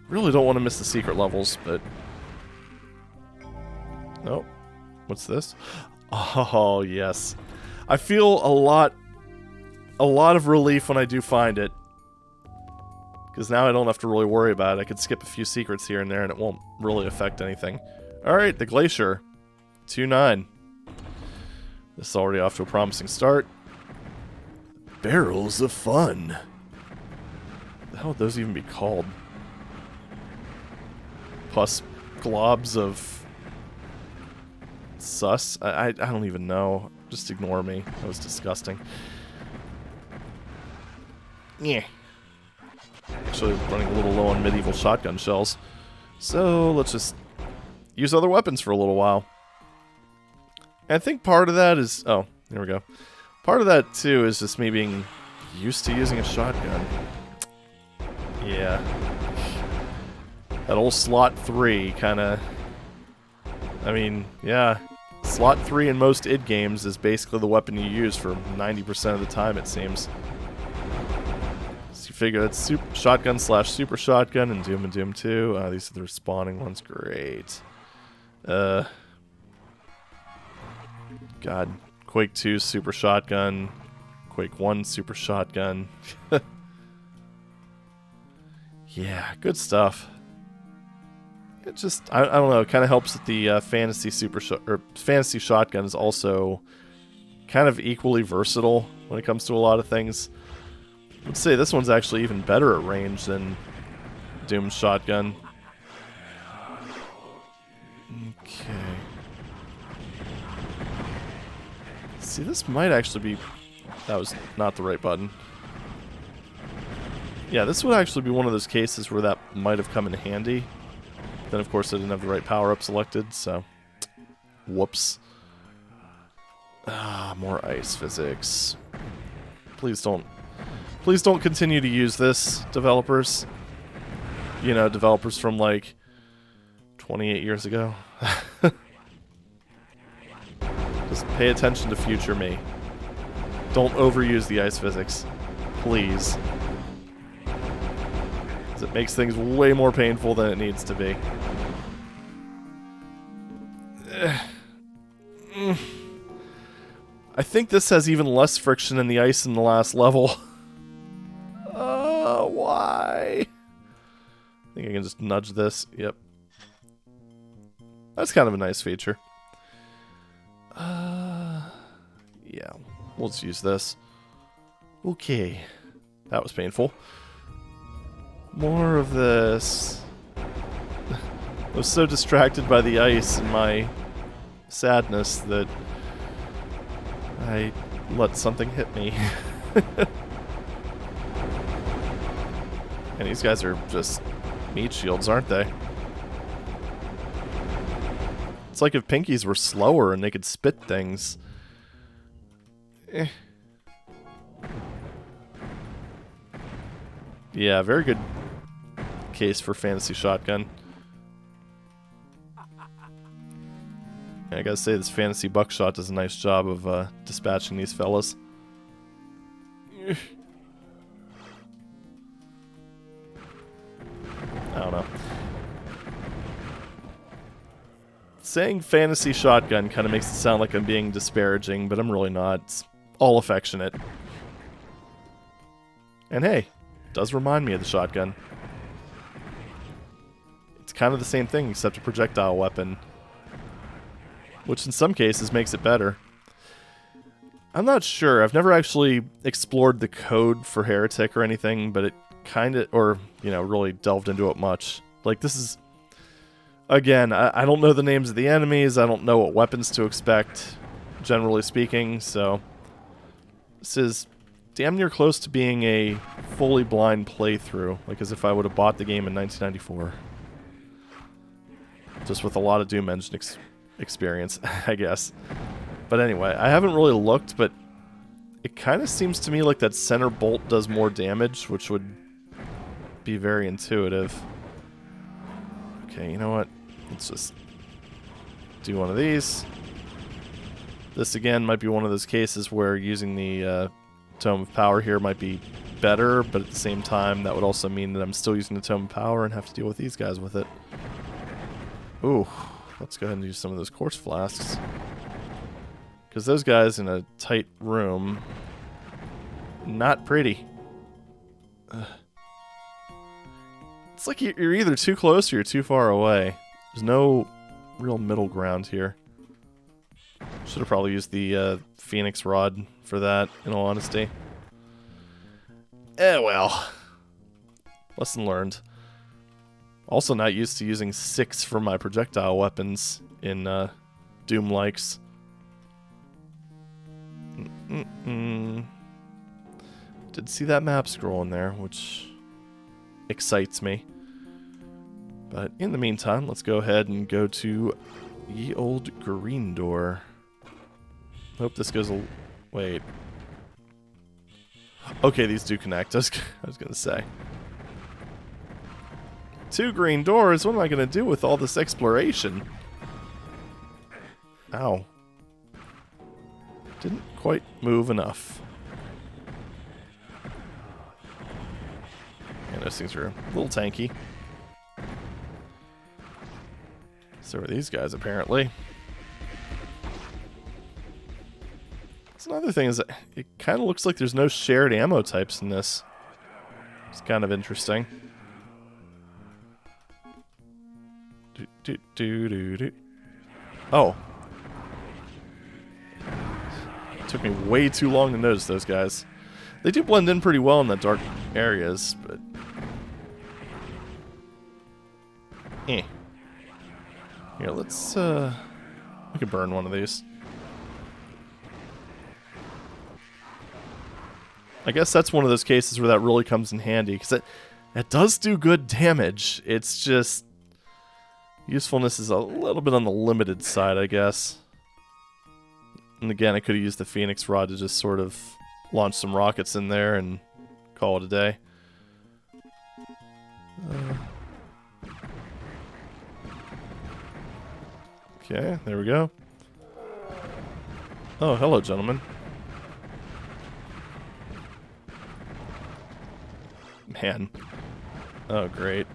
Really don't want to miss the secret levels, but... Oh. What's this? Oh, yes. I feel a lot of relief when I do find it. Because now I don't have to really worry about it. I could skip a few secrets here and there and it won't really affect anything. Alright, the Glacier. 2-9. This is already off to a promising start. Barrels of Fun. What the hell would those even be called? Plus globs of sus? I don't even know. Just ignore me. That was disgusting. Yeah. Actually running a little low on medieval shotgun shells. So let's just use other weapons for a little while. And I think part of that is... Oh, there we go. Part of that, too, is just me being used to using a shotgun. Yeah. That old slot 3 kind of... I mean, yeah. Slot 3 in most id games is basically the weapon you use for 90% of the time, it seems. So you figure it's shotgun / super shotgun in Doom and Doom 2. These are the respawning ones. Great. God. Quake 2 super shotgun. Quake 1 super shotgun. Yeah, good stuff. It just, I don't know, it kind of helps that the fantasy shotgun is also kind of equally versatile when it comes to a lot of things. I'd say this one's actually even better at range than Doom's shotgun. Okay. See, this might actually be... That was not the right button. Yeah, this would actually be one of those cases where that might have come in handy. Then, of course, I didn't have the right power-up selected, so... Whoops. Ah, more ice physics. Please don't continue to use this, developers. You know, developers from, like, 28 years ago. Just pay attention to future me. Don't overuse the ice physics. Please. Because it makes things way more painful than it needs to be. I think this has even less friction in the ice in the last level. Why? I think I can just nudge this. Yep. That's kind of a nice feature. Yeah, we'll just use this. Okay. That was painful. More of this. I was so distracted by the ice and my sadness that I let something hit me. And these guys are just meat shields, aren't they? It's like if pinkies were slower and they could spit things. Yeah, very good case for fantasy shotgun. I gotta say, this fantasy buckshot does a nice job of dispatching these fellas. I don't know. Saying fantasy shotgun kind of makes it sound like I'm being disparaging, but I'm really not. It's all affectionate. And hey, it does remind me of the shotgun. It's kind of the same thing, except a projectile weapon. Which in some cases makes it better. I'm not sure. I've never actually explored the code for Heretic or anything, but it kind of, or, you know, really delved into it much. Like, this is... Again, I don't know the names of the enemies, I don't know what weapons to expect, generally speaking, so... This is damn near close to being a fully blind playthrough, like as if I would have bought the game in 1994. Just with a lot of Doom Engine experience, I guess. But anyway, I haven't really looked, but it kind of seems to me like that center bolt does more damage, which would be very intuitive. Okay, you know what? Let's just do one of these. This, again, might be one of those cases where using the Tome of Power here might be better, but at the same time, that would also mean that I'm still using the Tome of Power and have to deal with these guys with it. Ooh, let's go ahead and use some of those Quartz Flasks. Because those guys in a tight room, not pretty. It's like you're either too close or you're too far away. There's no real middle ground here. Should have probably used the Phoenix Rod for that, in all honesty. Well. Lesson learned. Also not used to using 6 for my projectile weapons in Doom-likes. Did see that map scroll in there, which excites me. But in the meantime, let's go ahead and go to Ye Old Green Door. Hope this goes a... Wait. Okay, these do connect. I was gonna say. 2 green doors? What am I gonna do with all this exploration? Ow. Didn't quite move enough. And those things are a little tanky. So are these guys, apparently. That's another thing, is that it kind of looks like there's no shared ammo types in this. It's kind of interesting. Oh. It took me way too long to notice those guys. They do blend in pretty well in the dark areas, but... Here, let's, we could burn one of these. I guess that's one of those cases where that really comes in handy, because it does do good damage. It's just usefulness is a little bit on the limited side, I guess. And again, I could have used the Phoenix Rod to just sort of launch some rockets in there and call it a day. Okay, there we go. Oh, hello, gentlemen. Man. Oh, great.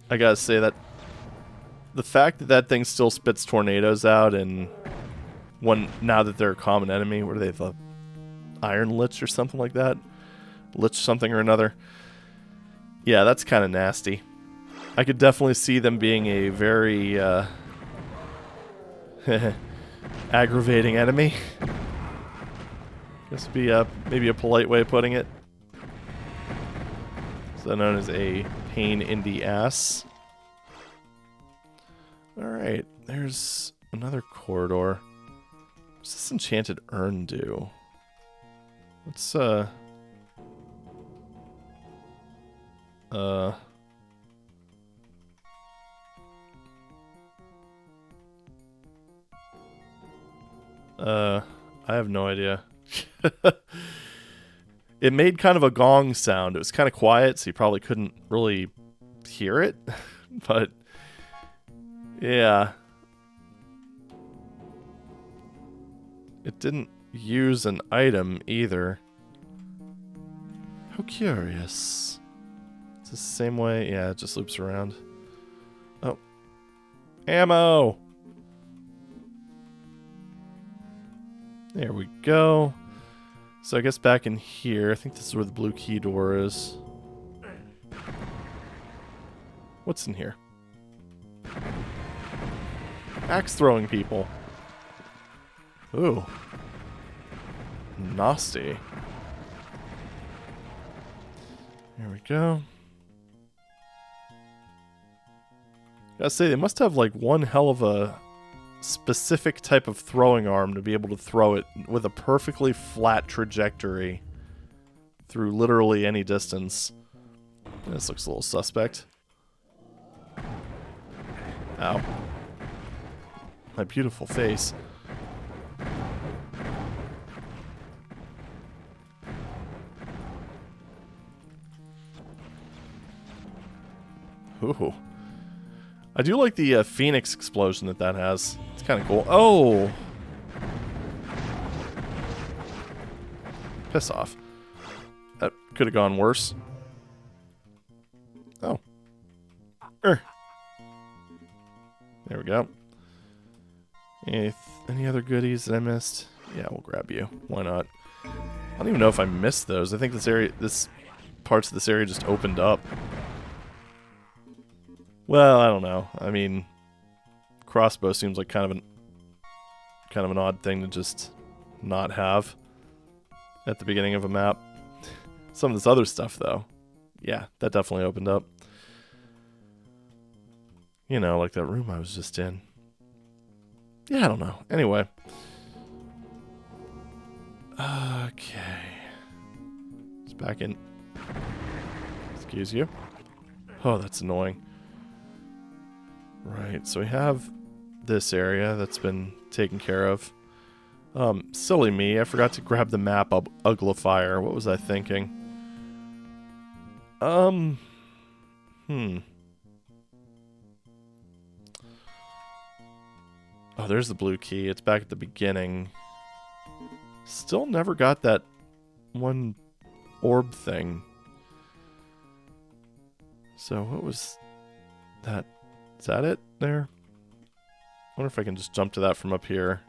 I gotta say that the fact that that thing still spits tornadoes out, and now that they're a common enemy, what are they, the Iron Lich or something like that? Lich something or another. Yeah, that's kind of nasty. I could definitely see them being a very aggravating enemy. Guess would be maybe a polite way of putting it. So known as a pain in the ass. Alright, there's another corridor. What's this enchanted urn do? Let's I have no idea. It made kind of a gong sound. It was kind of quiet, so you probably couldn't really hear it. But, yeah. It didn't use an item either. How curious. Is this the same way? Yeah, it just loops around. Oh. Ammo! There we go. So I guess back in here, I think this is where the blue key door is. What's in here? Axe throwing people. Ooh. Nasty. There we go. Gotta say, they must have like one hell of a specific type of throwing arm to be able to throw it with a perfectly flat trajectory through literally any distance. This looks a little suspect. Ow. My beautiful face. Ooh. I do like the Phoenix explosion that has. It's kind of cool. Oh! Piss off. That could have gone worse. Oh. There we go. Any other goodies that I missed? Yeah, we'll grab you. Why not? I don't even know if I missed those. I think this parts of this area just opened up. Well, I don't know. I mean, crossbow seems like kind of an odd thing to just not have at the beginning of a map. Some of this other stuff, though, yeah, that definitely opened up. You know, like that room I was just in. Yeah, I don't know. Anyway. Okay. It's back in. Excuse you. Oh, that's annoying. Right, so we have this area that's been taken care of. Silly me, I forgot to grab the map of Uglifier. What was I thinking? Oh, there's the blue key. It's back at the beginning. Still never got that one orb thing. So what was that? Is that it there? I wonder if I can just jump to that from up here.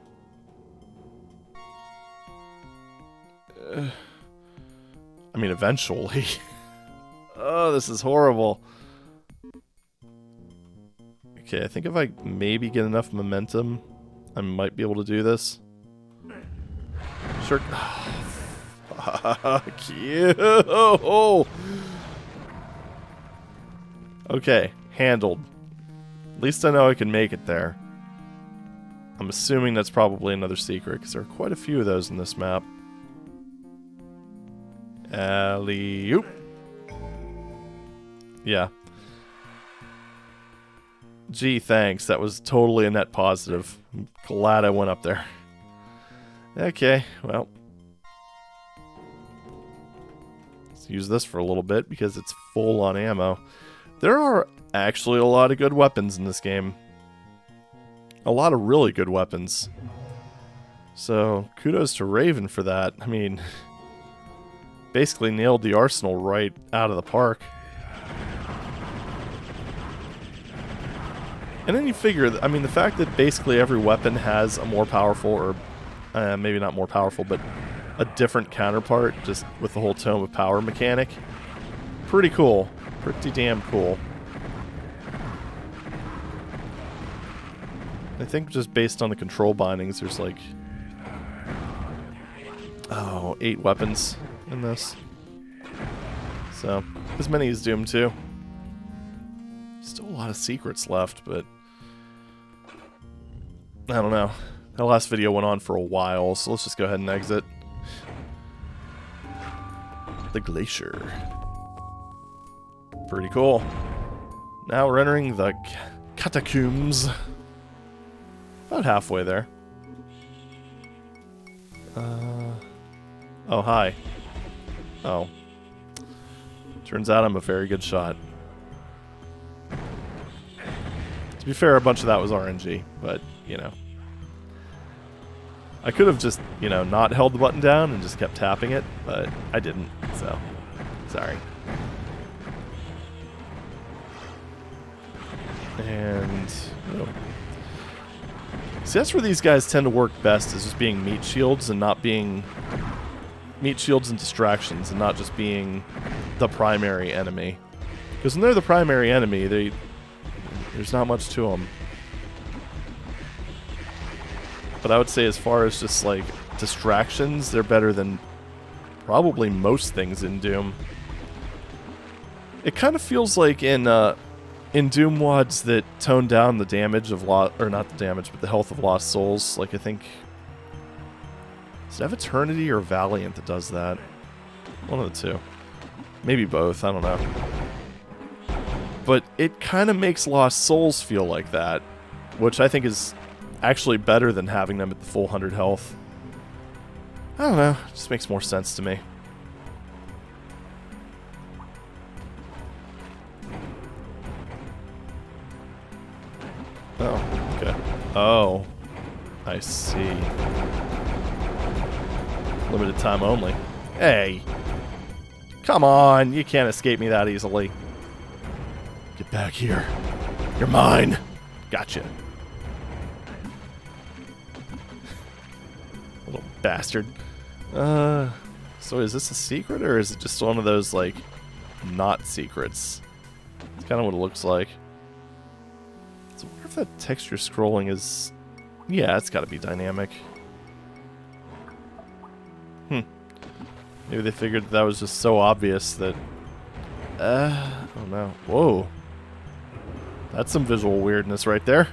I mean, eventually. Oh, this is horrible. Okay, I think if I maybe get enough momentum, I might be able to do this. Sure. Fuck you. Okay, handled. At least I know I can make it there. I'm assuming that's probably another secret, because there are quite a few of those in this map. Alley-oop. Yeah. Gee, thanks. That was totally a net positive. I'm glad I went up there. Okay, well. Let's use this for a little bit, because it's full on ammo. There are actually a lot of good weapons in this game. A lot of really good weapons. So, kudos to Raven for that. I mean, basically nailed the arsenal right out of the park. And then you figure, I mean, the fact that basically every weapon has a more powerful, or maybe not more powerful, but a different counterpart, just with the whole Tome of Power mechanic. Pretty cool. Pretty damn cool. I think just based on the control bindings, there's like, 8 weapons in this. So, as many as Doom 2. Still a lot of secrets left, but I don't know. That last video went on for a while, so let's just go ahead and exit. The Glacier. Pretty cool. Now we're entering the Catacombs. About halfway there. Oh, hi. Oh. Turns out I'm a very good shot. To be fair, a bunch of that was RNG, but, you know. I could have just, you know, not held the button down and just kept tapping it, but I didn't, so sorry. And, oh. See, that's where these guys tend to work best, is just being meat shields and not being meat shields and distractions and not just being the primary enemy. Because when they're the primary enemy, there's not much to them. But I would say as far as just like distractions, they're better than probably most things in Doom. It kind of feels like in Doom WADs that tone down the damage of or not the damage, but the health of Lost Souls. Like I think, does it have Eternity or Valiant that does that? One of the two. Maybe both, I don't know. But it kind of makes Lost Souls feel like that, which I think is actually better than having them at the full 100 health. I don't know, it just makes more sense to me. Oh, okay. Oh, I see. Limited time only. Hey! Come on, you can't escape me that easily. Get back here. You're mine. Gotcha. Little bastard. So is this a secret, or is it just one of those, like, not secrets? It's kind of what it looks like. So I wonder if that texture scrolling is... Yeah, it's got to be dynamic. Maybe they figured that was just so obvious that... I don't know. Whoa. That's some visual weirdness right there.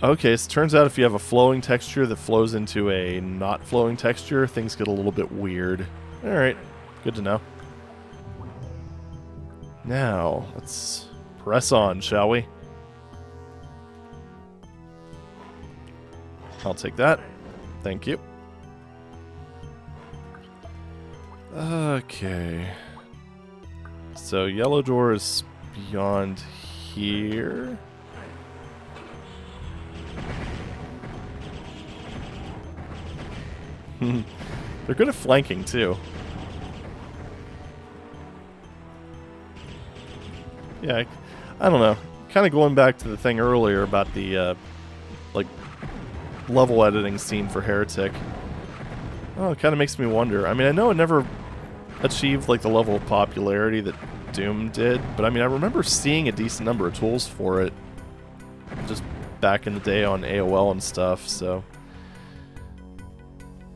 Okay, so it turns out if you have a flowing texture that flows into a not flowing texture, things get a little bit weird. Alright, good to know. Now, let's press on, shall we? I'll take that. Thank you. Okay. So, yellow door is beyond here. They're good at flanking, too. Yeah, I don't know. Kind of going back to the thing earlier about the, like, level editing scene for Heretic. Oh, it kind of makes me wonder. I mean, I know it never achieved, like, the level of popularity that Doom did, but I mean, I remember seeing a decent number of tools for it just back in the day on AOL and stuff, so...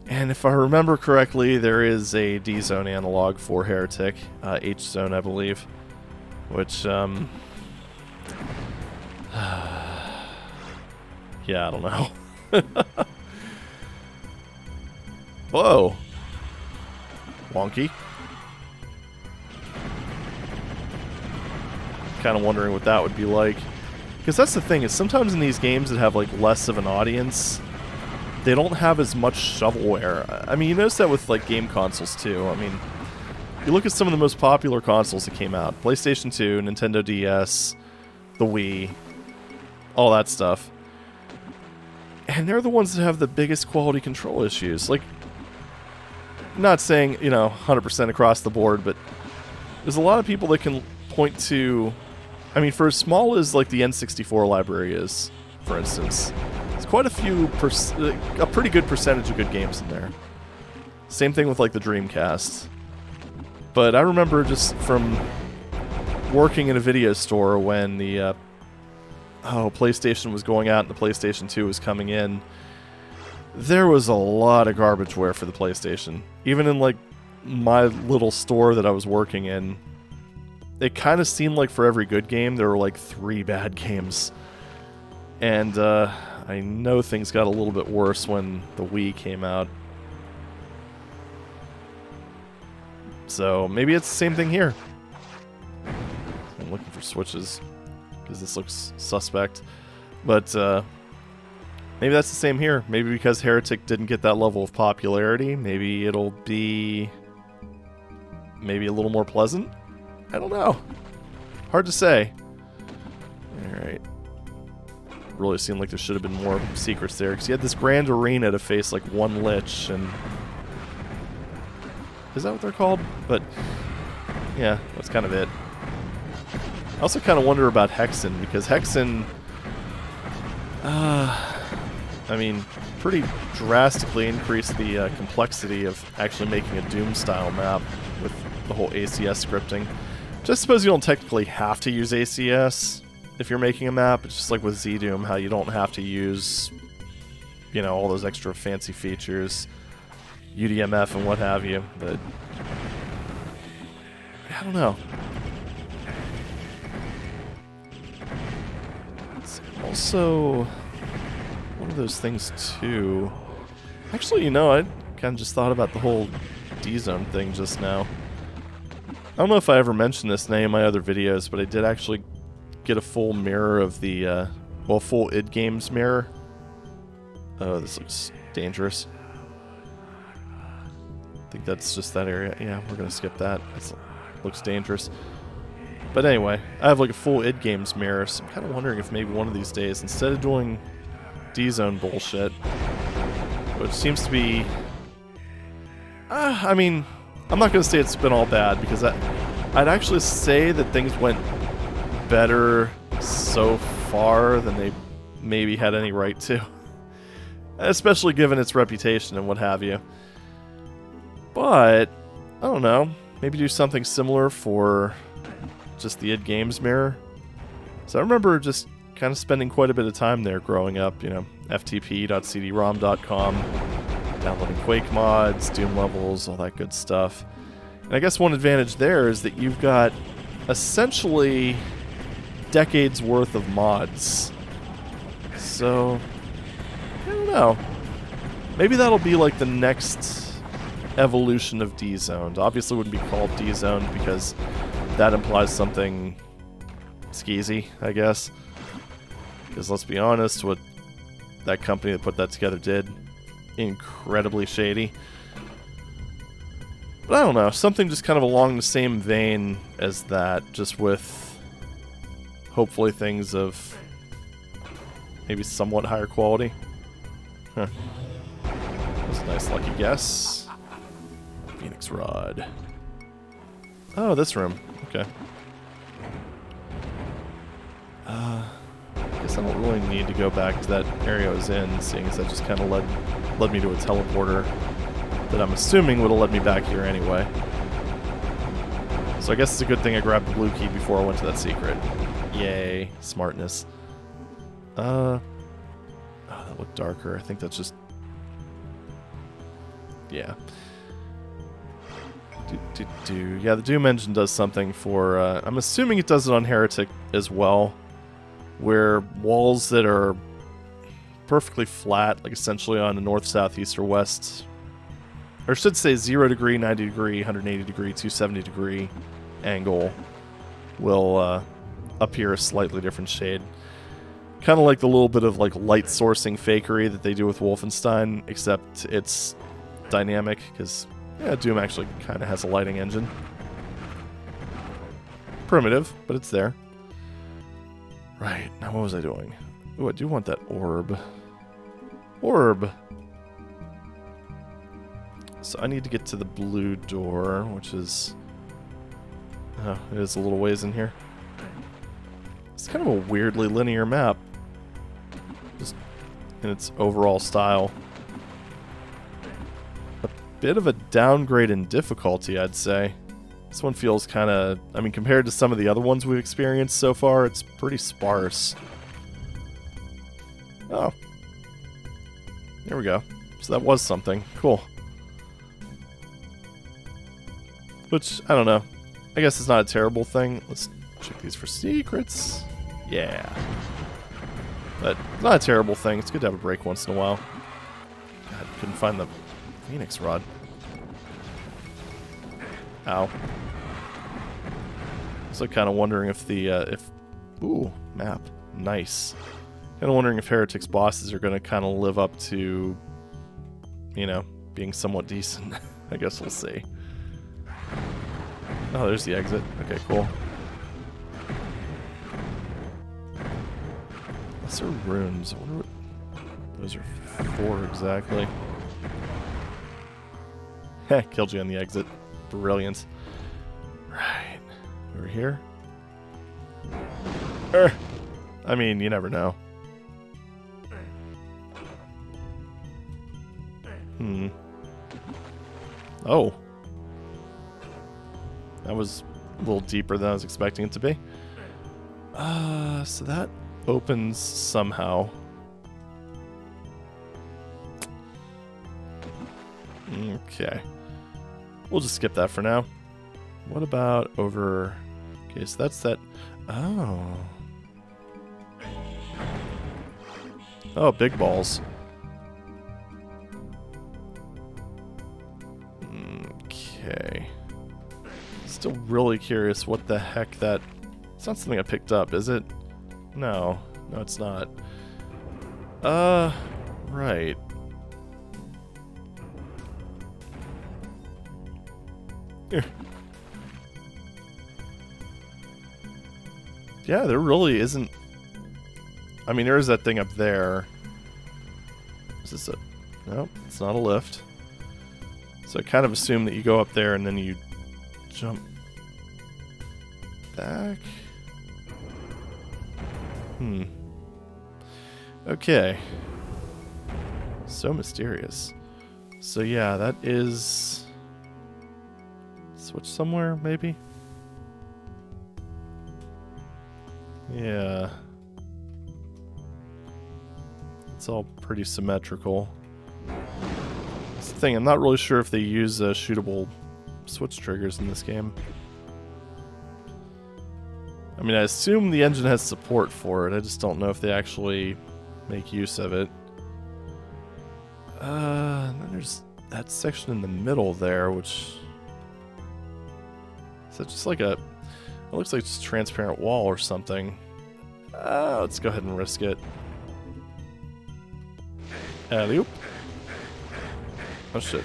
And if I remember correctly, there is a D-Zone analog for Heretic, H-Zone, I believe, which, Yeah, I don't know. Whoa. Wonky. Kind of wondering what that would be like. Because that's the thing, is sometimes in these games that have like less of an audience, they don't have as much shovelware. I mean, you notice that with like game consoles too. I mean, you look at some of the most popular consoles that came out. PlayStation 2, Nintendo DS, the Wii, all that stuff. And they're the ones that have the biggest quality control issues. Like, not saying, you know, 100% across the board, but there's a lot of people that can point to... I mean, for as small as, like, the N64 library is, for instance, there's quite a few... a pretty good percentage of good games in there. Same thing with, like, the Dreamcast. But I remember just from working in a video store when the... PlayStation was going out and the PlayStation 2 was coming in. There was a lot of garbageware for the PlayStation. Even in, like, my little store that I was working in, it kind of seemed like for every good game, there were, like, 3 bad games. And, I know things got a little bit worse when the Wii came out. So, maybe it's the same thing here. I'm looking for switches, because this looks suspect. But, maybe that's the same here. Maybe because Heretic didn't get that level of popularity, maybe it'll be... maybe a little more pleasant? I don't know. Hard to say. Alright. Really seemed like there should have been more secrets there, because you had this grand arena to face like one lich, and... is that what they're called? But, yeah, that's kind of it. I also kind of wonder about Hexen, because Hexen... I mean, pretty drastically increased the complexity of actually making a Doom-style map with the whole ACS scripting. Just suppose you don't technically have to use ACS if you're making a map. It's just like with Z-Doom, how you don't have to use, you know, all those extra fancy features, UDMF and what have you. But I don't know. It's also one of those things too. Actually, you know, I kind of just thought about the whole D-Zone thing just now. I don't know if I ever mentioned this in any of my other videos, but I did actually get a full mirror of the, well, full id Games mirror. Oh, this looks dangerous. I think that's just that area. Yeah, we're gonna skip that. It looks dangerous. But anyway, I have like a full id Games mirror, so I'm kind of wondering if maybe one of these days, instead of doing D-Zone bullshit, which seems to be... I mean... I'm not going to say it's been all bad, because I'd actually say that things went better so far than they maybe had any right to. Especially given its reputation and what have you. But, I don't know, maybe do something similar for just the id Games mirror. So I remember just kind of spending quite a bit of time there growing up, you know, ftp.cdrom.com. Downloading Quake mods, Doom levels, all that good stuff. And I guess one advantage there is that you've got essentially decades worth of mods. So, I don't know. Maybe that'll be like the next evolution of D-Zoned. Obviously it wouldn't be called D-Zoned because that implies something skeezy, I guess. Because let's be honest, what that company that put that together did, incredibly shady. But I don't know, something just kind of along the same vein as that, just with hopefully things of maybe somewhat higher quality. Huh. That's a nice lucky guess. Phoenix Rod. Oh, this room. Okay. I guess I don't really need to go back to that area I was in, seeing as that just kind of led me to a teleporter that I'm assuming would have led me back here anyway. So I guess it's a good thing I grabbed the blue key before I went to that secret. Yay, smartness. Oh, that looked darker. I think that's just... yeah. Yeah, the Doom engine does something for... I'm assuming it does it on Heretic as well, where walls that are perfectly flat, like essentially on a north, south, east, or west, or I should say 0 degree, 90 degree, 180 degree, 270 degree angle will appear a slightly different shade. Kind of like the little bit of like light sourcing fakery that they do with Wolfenstein, except it's dynamic, because yeah, Doom actually kind of has a lighting engine. Primitive, but it's there. Right, now what was I doing? Ooh, I do want that orb. Orb! So I need to get to the blue door, which is... oh, it is a little ways in here. It's kind of a weirdly linear map. Just in its overall style. A bit of a downgrade in difficulty, I'd say. This one feels kind of... I mean, compared to some of the other ones we've experienced so far, it's pretty sparse. Oh. There we go. So that was something. Cool. Which, I don't know. I guess it's not a terrible thing. Let's check these for secrets. Yeah. But it's not a terrible thing. It's good to have a break once in a while. God, couldn't find the Phoenix Rod. Ow. So kind of wondering if the, ooh, map. Nice. Kind of wondering if Heretic's bosses are going to kind of live up to, you know, being somewhat decent. I guess we'll see. Oh, there's the exit. Okay, cool. Lesser runes. I wonder what... those are for exactly. Heh, killed you on the exit. Brilliant. Right. Over here? I mean, you never know. Oh. That was a little deeper than I was expecting it to be. So that opens somehow. Okay. We'll just skip that for now. What about over... okay, so that's that... oh. Oh, big balls. Okay. Still really curious what the heck that... it's not something I picked up, is it? No. No, it's not. Right. Here. Yeah, there really isn't... I mean, there is that thing up there. Is this a... nope, it's not a lift. So I kind of assume that you go up there and then you jump back. Okay. So mysterious. So yeah, that is... switch somewhere, maybe? Yeah. It's all pretty symmetrical. That's the thing, I'm not really sure if they use shootable switch triggers in this game. I mean, I assume the engine has support for it, I just don't know if they actually make use of it. And then there's that section in the middle there, which... is that just like a... it looks like just a transparent wall or something. Let's go ahead and risk it. Alley-oop. Oh shit.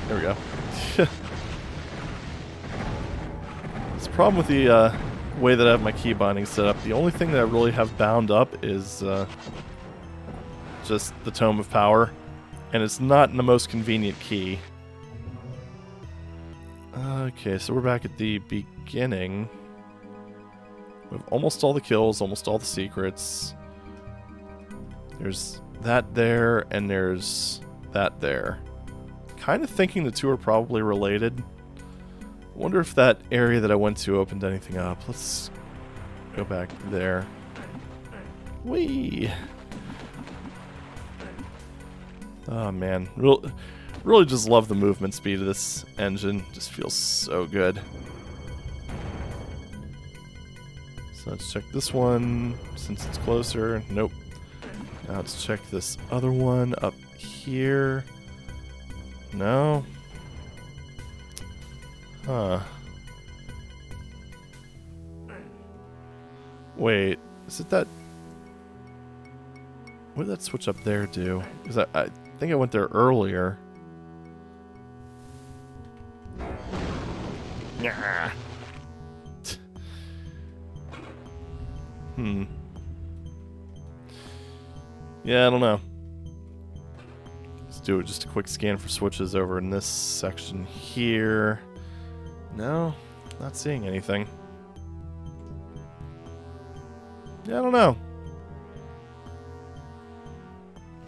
There we go. This problem with the way that I have my key binding set up, the only thing that I really have bound up is just the Tome of Power. And it's not in the most convenient key. Okay, so we're back at the beginning. We have almost all the kills, almost all the secrets. There's that there, and there's that there. Kind of thinking the two are probably related. I wonder if that area that I went to opened anything up. Let's go back there. Whee! Oh man, really just love the movement speed of this engine. Just feels so good. So let's check this one, since it's closer. Nope. Now let's check this other one up here. No. Huh. Wait, is it that... What did that switch up there do? Is that... I think I went there earlier. Yeah. Yeah, I don't know. Let's do just a quick scan for switches over in this section here. No, not seeing anything. Yeah, I don't know.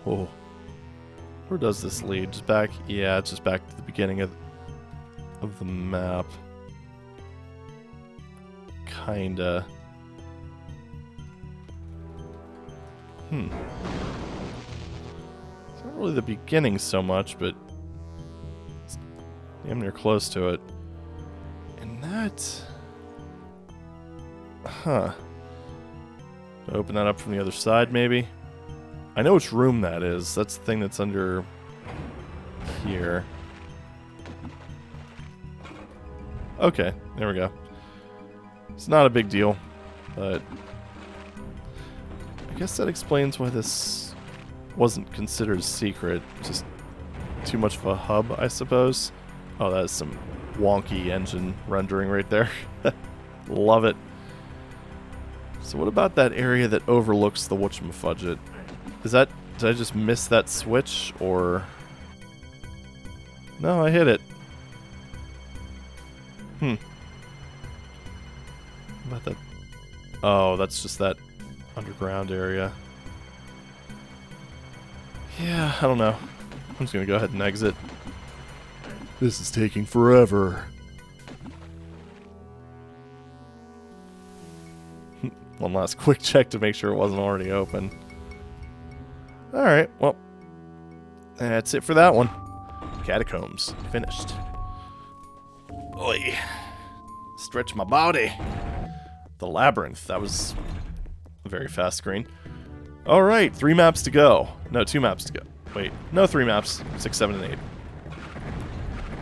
Oh. Where does this lead? Just back? Yeah, it's just back to the beginning of the map. Kinda. It's not really the beginning so much, but it's damn near close to it. And that... Huh. Open that up from the other side, maybe? I know which room that is. That's the thing that's under here. Okay, there we go. It's not a big deal, but I guess that explains why this wasn't considered secret. Just too much of a hub, I suppose. Oh, that is some wonky engine rendering right there. Love it. So what about that area that overlooks the whatchamafudget? Is that... Did I just miss that switch, or... No, I hit it. What about that? Oh, that's just that underground area. Yeah, I don't know. I'm just gonna go ahead and exit. This is taking forever. One last quick check to make sure it wasn't already open. Alright, well, that's it for that one. Catacombs, finished. Oi. Stretch my body. The Labyrinth, that was a very fast screen. Alright, 3 maps to go. No, 2 maps to go. Wait, no, 3 maps. 6, 7, and 8.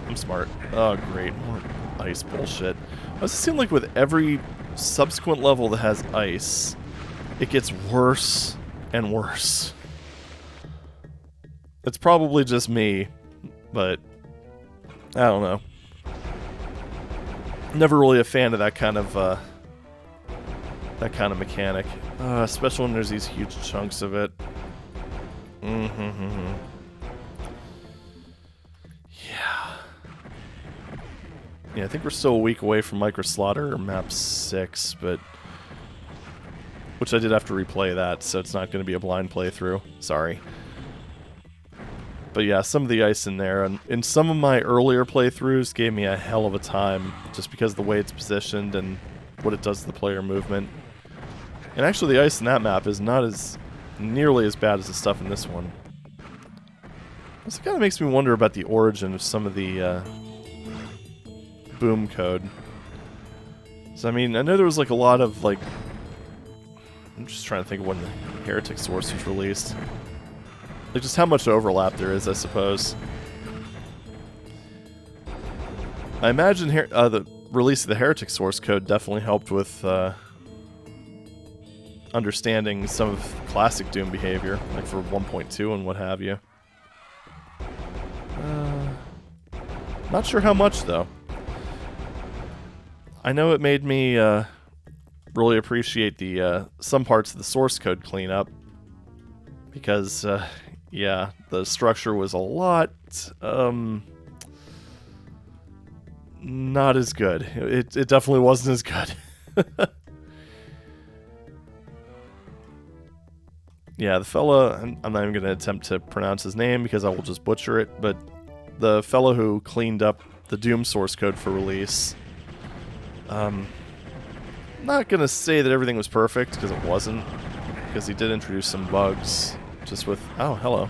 I'm smart. Oh, great. More ice bullshit. Does it seem like with every subsequent level that has ice, it gets worse and worse? It's probably just me, but I don't know. Never really a fan of that kind of mechanic, especially when there's these huge chunks of it. Yeah. Yeah, I think we're still a week away from Micro Slaughter Map 6, but... Which I did have to replay that, so it's not going to be a blind playthrough. Sorry. But yeah, some of the ice in there, and in some of my earlier playthroughs, gave me a hell of a time, just because of the way it's positioned and what it does to the player movement. And actually the ice in that map is not as nearly as bad as the stuff in this one. This kind of makes me wonder about the origin of some of the boom code. So I mean, I know there was like a lot of like... I'm just trying to think of when the Heretic source was released. Like just how much overlap there is, I suppose. I imagine the release of the Heretic source code definitely helped with understanding some of classic Doom behavior, like for 1.2 and what have you. Not sure how much, though. I know it made me really appreciate the some parts of the source code cleanup, because yeah, the structure was a lot not as good. It definitely wasn't as good. Yeah, the fella, I'm not even going to attempt to pronounce his name because I will just butcher it, but the fellow who cleaned up the Doom source code for release, not going to say that everything was perfect, because it wasn't, because he did introduce some bugs, just with, oh, hello,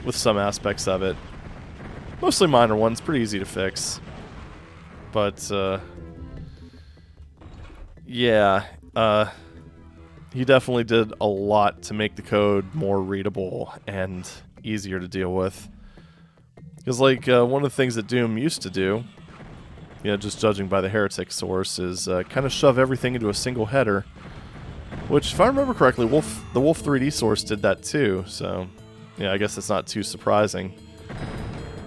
with some aspects of it. Mostly minor ones, pretty easy to fix. But, yeah, he definitely did a lot to make the code more readable and easier to deal with. Because, like, one of the things that Doom used to do, you know, just judging by the Heretic source, is kind of shove everything into a single header. Which, if I remember correctly, the Wolf 3D source did that too, so yeah, I guess it's not too surprising.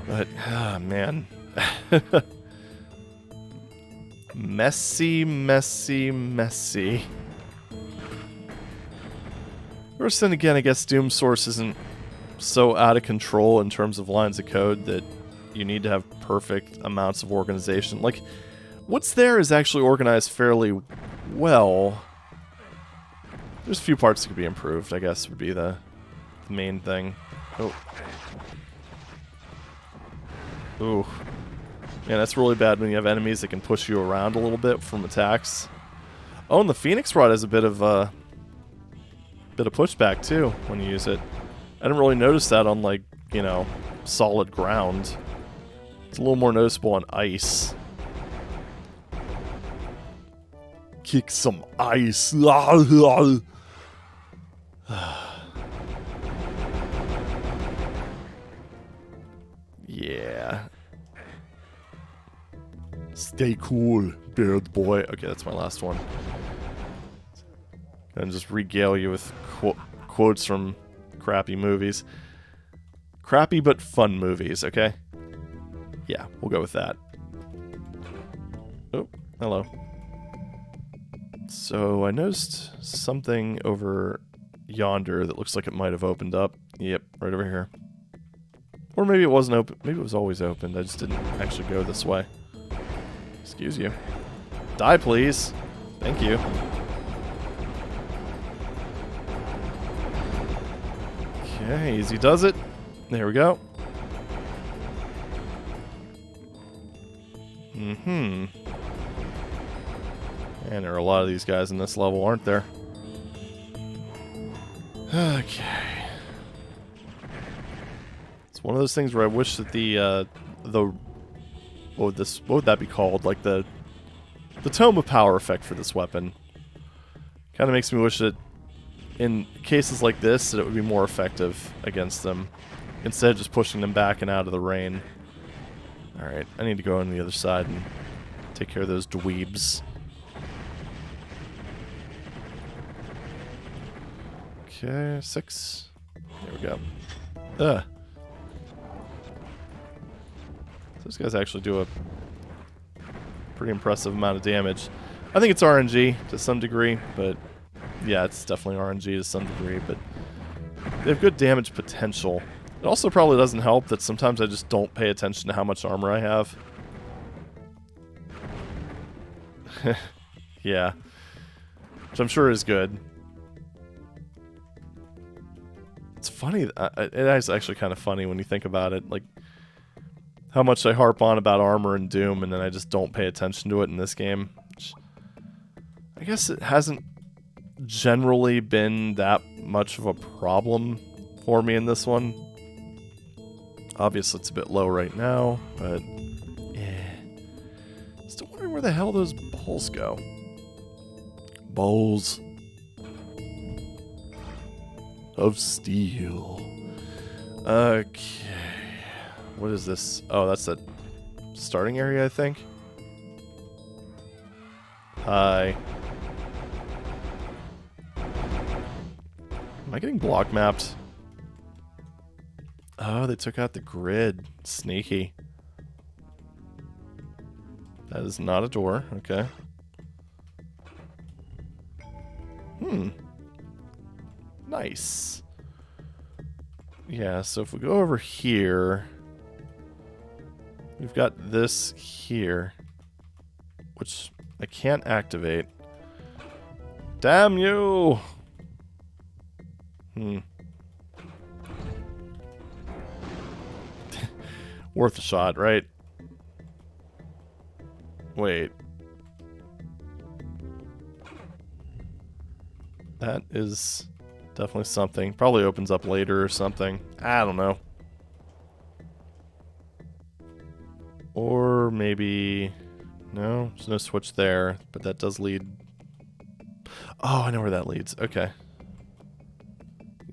But, man. Messy, messy, messy. First, then again, I guess Doom source isn't so out of control in terms of lines of code that you need to have perfect amounts of organization. Like, what's there is actually organized fairly well. There's a few parts that could be improved, I guess, would be the main thing. Oh. Ooh. Yeah, that's really bad when you have enemies that can push you around a little bit from attacks. Oh, and the Phoenix Rod has a bit of pushback, too, when you use it. I didn't really notice that on, like, you know, solid ground. It's a little more noticeable on ice. Kick some ice. Yeah. Stay cool, bird boy. Okay, that's my last one. And just regale you with quotes from crappy movies. Crappy but fun movies, okay? Yeah, we'll go with that. Oh, hello. So I noticed something over yonder that looks like it might have opened up. Yep, right over here. Or maybe it wasn't open. Maybe it was always opened. I just didn't actually go this way. Excuse you. Die, please. Thank you. Okay, easy does it. There we go. And there are a lot of these guys in this level, aren't there? Okay. It's one of those things where I wish that the what would that be called? Like the Tome of Power effect for this weapon. Kind of makes me wish that in cases like this that it would be more effective against them instead of just pushing them back and out of the rain. Alright, I need to go on the other side and take care of those dweebs. Okay, 6. There we go. Those guys actually do a pretty impressive amount of damage. I think it's RNG to some degree, but yeah, it's definitely RNG to some degree, but they have good damage potential. It also probably doesn't help that sometimes I just don't pay attention to how much armor I have. Yeah. Which I'm sure is good. It's funny, it is actually kind of funny when you think about it, like how much I harp on about armor in Doom and then I just don't pay attention to it in this game. Which I guess it hasn't generally been that much of a problem for me in this one. Obviously it's a bit low right now, but yeah. Still wondering where the hell those balls go. Balls of steel. Okay. What is this? Oh, that's the starting area, I think. Hi. Am I getting block mapped? Oh, they took out the grid. Sneaky. That is not a door. Okay. Nice. Yeah, so if we go over here, we've got this here, which I can't activate. Damn you! Worth a shot, right? Wait. That is definitely something. Probably opens up later or something. I don't know. Or maybe... No, there's no switch there, but that does lead Oh, I know where that leads. Okay.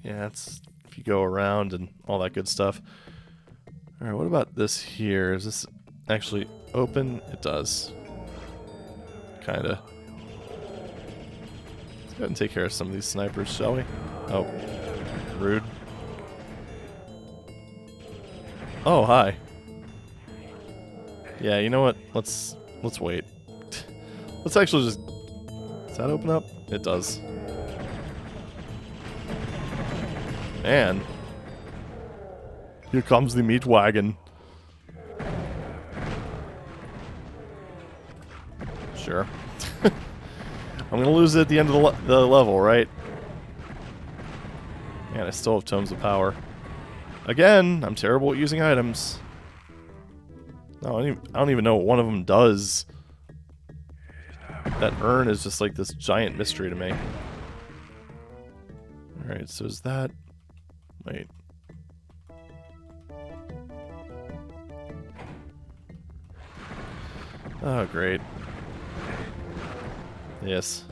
Yeah, it's if you go around and all that good stuff. Alright, what about this here? Is this actually open? It does. Kinda. Let's go ahead and take care of some of these snipers, shall we? Oh. Rude. Oh, hi. Yeah, you know what? Let's wait. Let's actually just... Does that open up? It does. And... Here comes the meat wagon. Sure. I'm gonna lose it at the end of the level, right? Man, I still have Tomes of Power. Again, I'm terrible at using items. No, I don't even know what one of them does. That urn is just like this giant mystery to me. Alright, so is that... Wait. Oh, great. Yes.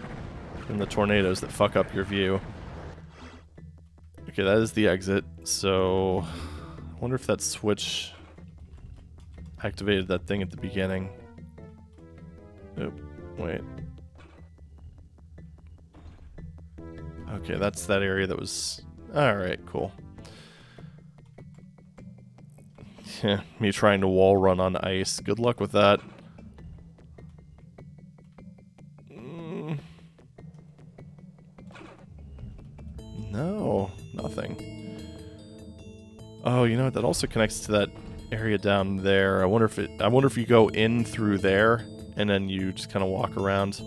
And the tornadoes that fuck up your view. Okay, that is the exit, so... I wonder if that switch activated that thing at the beginning. Oh, wait. Okay, that's that area that was... Alright, cool. Yeah, me trying to wall run on ice. Good luck with that. No, nothing. Oh, you know what? That also connects to that area down there. I wonder if you go in through there and then you just kind of walk around.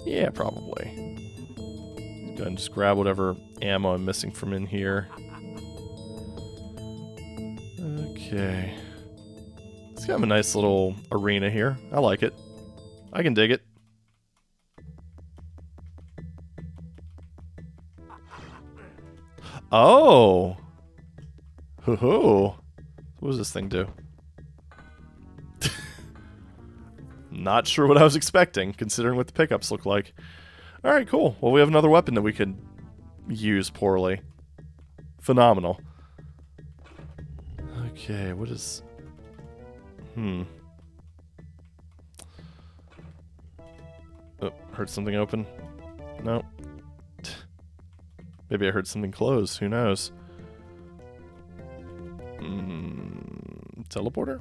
Yeah, probably. Go ahead and just grab whatever ammo I'm missing from in here. Okay. It's kind of a nice little arena here. I like it. I can dig it. Oh! Hoo-hoo! What does this thing do? Not sure what I was expecting, considering what the pickups look like. Alright, cool. Well, we have another weapon that we could use poorly. Phenomenal. Okay, what is... Oh, heard something open? No. Maybe I heard something close. Who knows? Teleporter?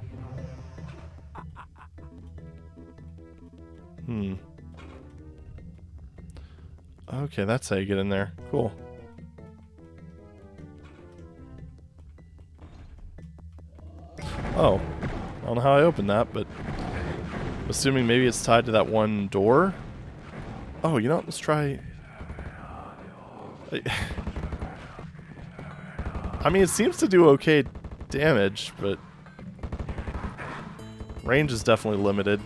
Okay, that's how you get in there. Cool. Oh. I don't know how I opened that, but... Assuming maybe it's tied to that one door? Oh, you know what? Let's try... I mean, it seems to do okay damage, but... Range is definitely limited.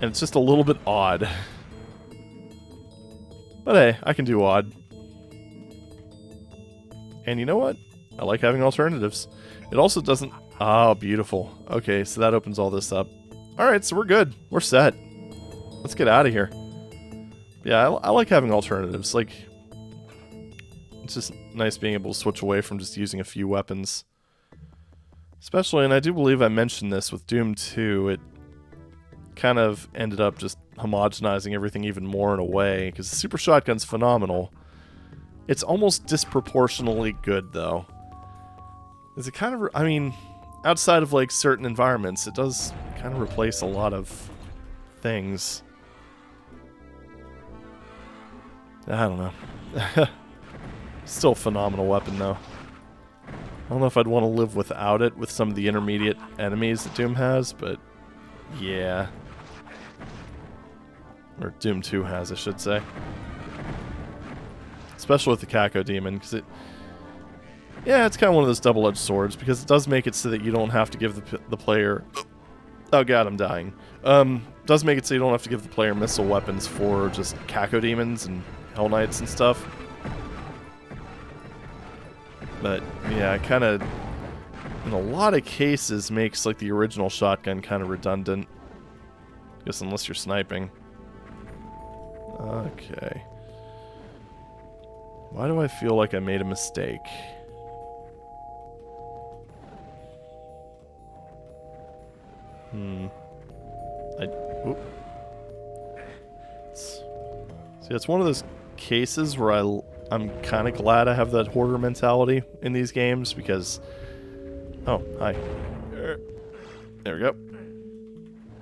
And it's just a little bit odd. But hey, I can do odd. And you know what? I like having alternatives. It also doesn't... Ah, beautiful. Okay, so that opens all this up. Alright, so we're good. We're set. Let's get out of here. Yeah, I like having alternatives. Like, it's just nice being able to switch away from just using a few weapons. Especially, and I do believe I mentioned this with Doom 2, it kind of ended up just homogenizing everything even more in a way, because the Super Shotgun's phenomenal. It's almost disproportionately good, though. Is it kind of, I mean, outside of, like, certain environments, it does kind of replace a lot of things. I don't know. Still a phenomenal weapon, though. I don't know if I'd want to live without it with some of the intermediate enemies that Doom has, but yeah. Or Doom 2 has, I should say. Especially with the Caco Demon, because it... Yeah, it's kind of one of those double-edged swords, because it does make it so that you don't have to give the player... Oh god, I'm dying. Does make it so you don't have to give the player missile weapons for just Caco Demons and Hell Knights and stuff. But, yeah, it kind of, in a lot of cases, makes, like, the original shotgun kind of redundant. I guess unless you're sniping. Okay. Why do I feel like I made a mistake? Oop. See, it's one of those cases where I'm kind of glad I have that hoarder mentality in these games because... Oh, hi. There we go.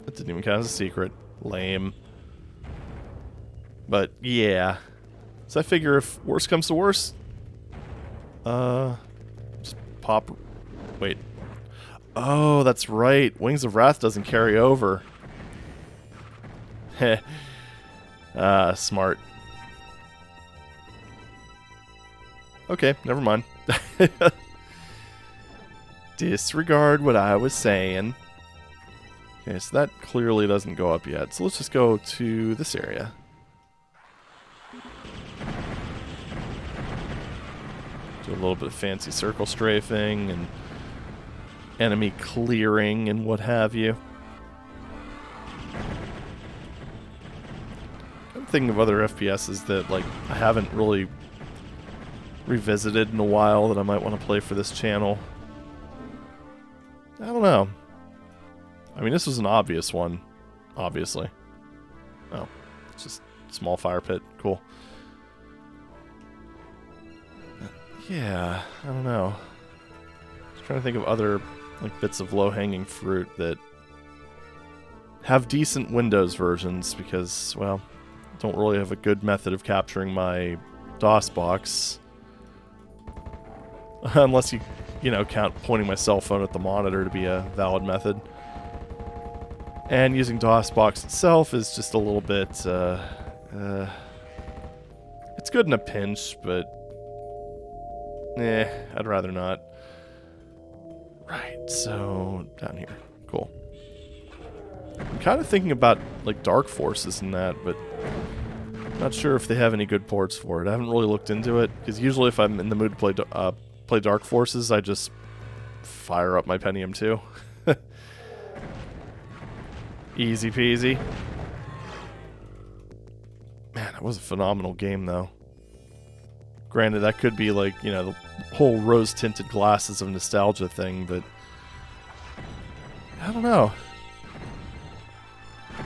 That didn't even count as a secret. Lame. But, yeah. So I figure if worse comes to worse... just pop... Wait. Oh, that's right. Wings of Wrath doesn't carry over. Heh. Smart. Okay, never mind. Disregard what I was saying. Okay, so that clearly doesn't go up yet. So let's just go to this area. Do a little bit of fancy circle strafing and enemy clearing and what have you. I'm thinking of other FPSs that like I haven't really revisited in a while that I might want to play for this channel. I don't know. I mean, this was an obvious one, obviously. Oh, it's just a small fire pit. Cool. Yeah, I don't know. Just trying to think of other like bits of low-hanging fruit that have decent Windows versions because, well, don't really have a good method of capturing my DOS box. Unless you know, count pointing my cell phone at the monitor to be a valid method. And using DOSBox itself is just a little bit, it's good in a pinch, but I'd rather not. Right, so down here. Cool. I'm kind of thinking about like Dark Forces and that, but not sure if they have any good ports for it. I haven't really looked into it, because usually if I'm in the mood to play Dark Forces, I just fire up my Pentium 2. Easy peasy. Man, that was a phenomenal game, though. Granted, that could be like, you know, the whole rose-tinted glasses of nostalgia thing, but I don't know.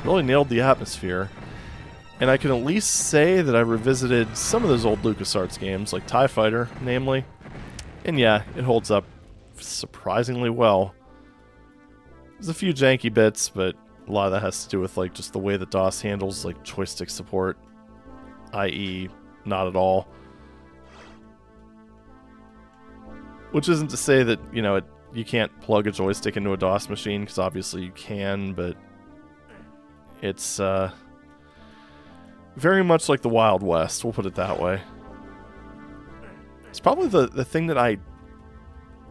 Really nailed the atmosphere. And I can at least say that I revisited some of those old LucasArts games, like TIE Fighter, namely. And yeah, it holds up surprisingly well. There's a few janky bits, but a lot of that has to do with like just the way that DOS handles like joystick support, i.e. not at all. Which isn't to say that, you know, you can't plug a joystick into a DOS machine, because obviously you can, but it's very much like the Wild West, we'll put it that way. It's probably the thing that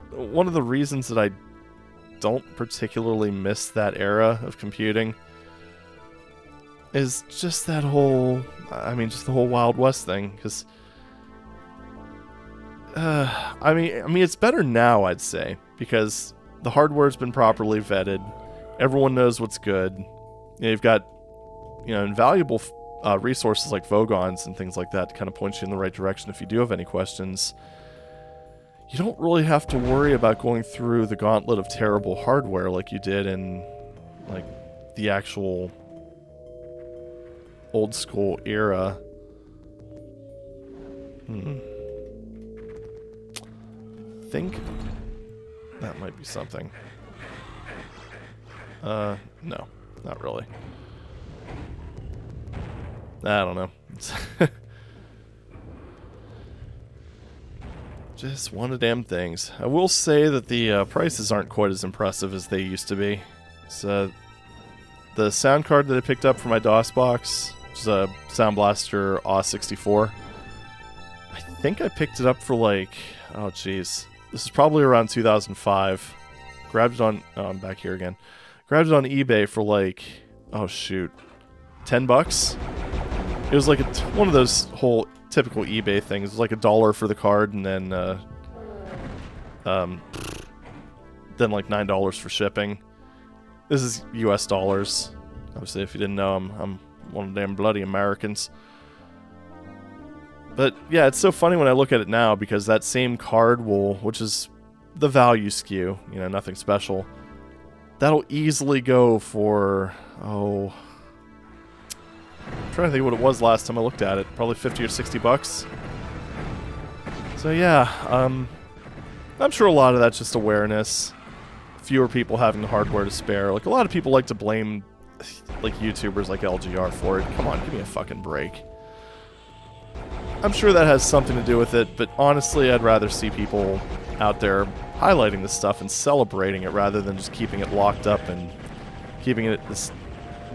one of the reasons that I don't particularly miss that era of computing is just that whole, I mean, just the whole Wild West thing, because I mean, it's better now, I'd say, because the hardware's been properly vetted. Everyone knows what's good. You know, you've got, you know, invaluable resources like Vogons and things like that to kind of point you in the right direction if you do have any questions. You don't really have to worry about going through the gauntlet of terrible hardware like you did in, like, the actual old school era. I think that might be something. No, not really. I don't know. Just one of damn things. I will say that the prices aren't quite as impressive as they used to be. So the sound card that I picked up for my DOS box, which is a Sound Blaster AW64, I think I picked it up for like, oh jeez, this is probably around 2005. Grabbed it on, oh, I'm back here again. Grabbed it on eBay for like, oh shoot, $10? It was like one of those whole typical eBay things. It was like $1 for the card, and then like $9 for shipping. This is US dollars. Obviously, if you didn't know, I'm one of the damn bloody Americans. But yeah, it's so funny when I look at it now because that same card will, which is the value skew, you know, nothing special, that'll easily go for, oh, I'm trying to think what it was last time I looked at it. Probably 50 or 60 bucks. So yeah, I'm sure a lot of that's just awareness. Fewer people having the hardware to spare. Like, a lot of people like to blame, like, YouTubers like LGR for it. Come on, give me a fucking break. I'm sure that has something to do with it, but honestly, I'd rather see people out there highlighting this stuff and celebrating it rather than just keeping it locked up and keeping it this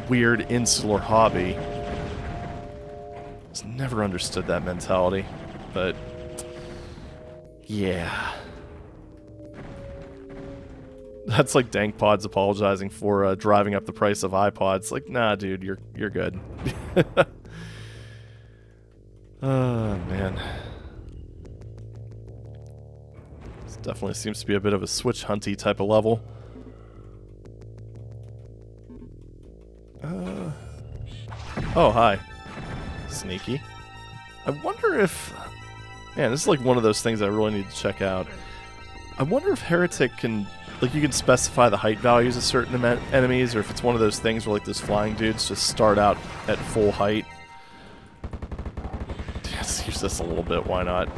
weird insular hobby. Just never understood that mentality, but yeah. That's like DankPods apologizing for driving up the price of iPods. Like, nah, dude, you're good. Oh, man. This definitely seems to be a bit of a switch hunty type of level. Oh, hi. Sneaky. I wonder if... Man, this is like one of those things I really need to check out. I wonder if Heretic can... Like, you can specify the height values of certain enemies, or if it's one of those things where, like, those flying dudes just start out at full height. Let's use this a little bit, why not?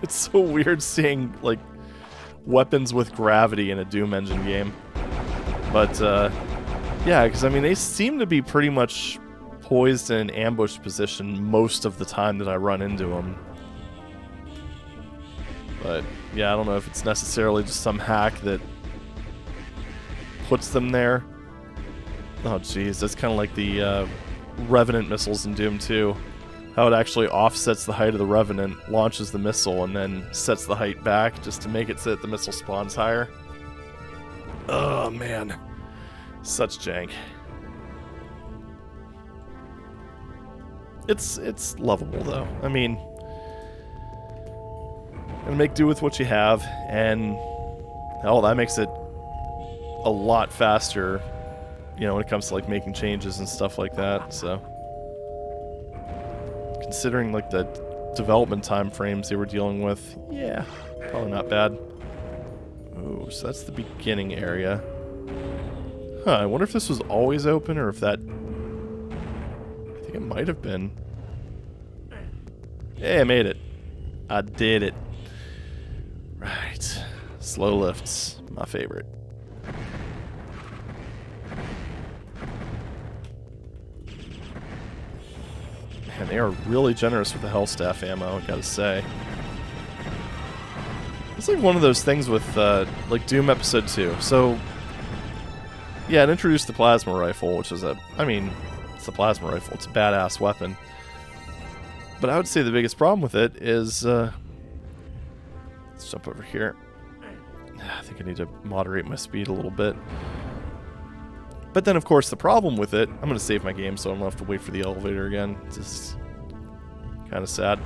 It's so weird seeing, like, weapons with gravity in a Doom Engine game. But, yeah, because, I mean, they seem to be pretty much poised in an ambush position most of the time that I run into them. But, yeah, I don't know if it's necessarily just some hack that puts them there. Oh, jeez, that's kind of like the Revenant missiles in Doom 2. How it actually offsets the height of the Revenant, launches the missile, and then sets the height back just to make it so that the missile spawns higher. Oh, man. Such jank. It's lovable, though. I mean... And make do with what you have, and hell, that makes it a lot faster, you know, when it comes to like making changes and stuff like that. So, considering like the development time frames they were dealing with, yeah, probably not bad. Oh, so that's the beginning area. Huh? I wonder if this was always open or if that. I think it might have been. Hey, I made it. I did it. Right. Slow lifts. My favorite. Man, they are really generous with the Hellstaff ammo, I gotta say. It's like one of those things with, like, Doom Episode 2. So, yeah, it introduced the plasma rifle, which is I mean, it's a plasma rifle. It's a badass weapon. But I would say the biggest problem with it is, let's jump over here. I think I need to moderate my speed a little bit. But then, of course, the problem with it... I'm going to save my game so I don't have to wait for the elevator again. It's just kind of sad.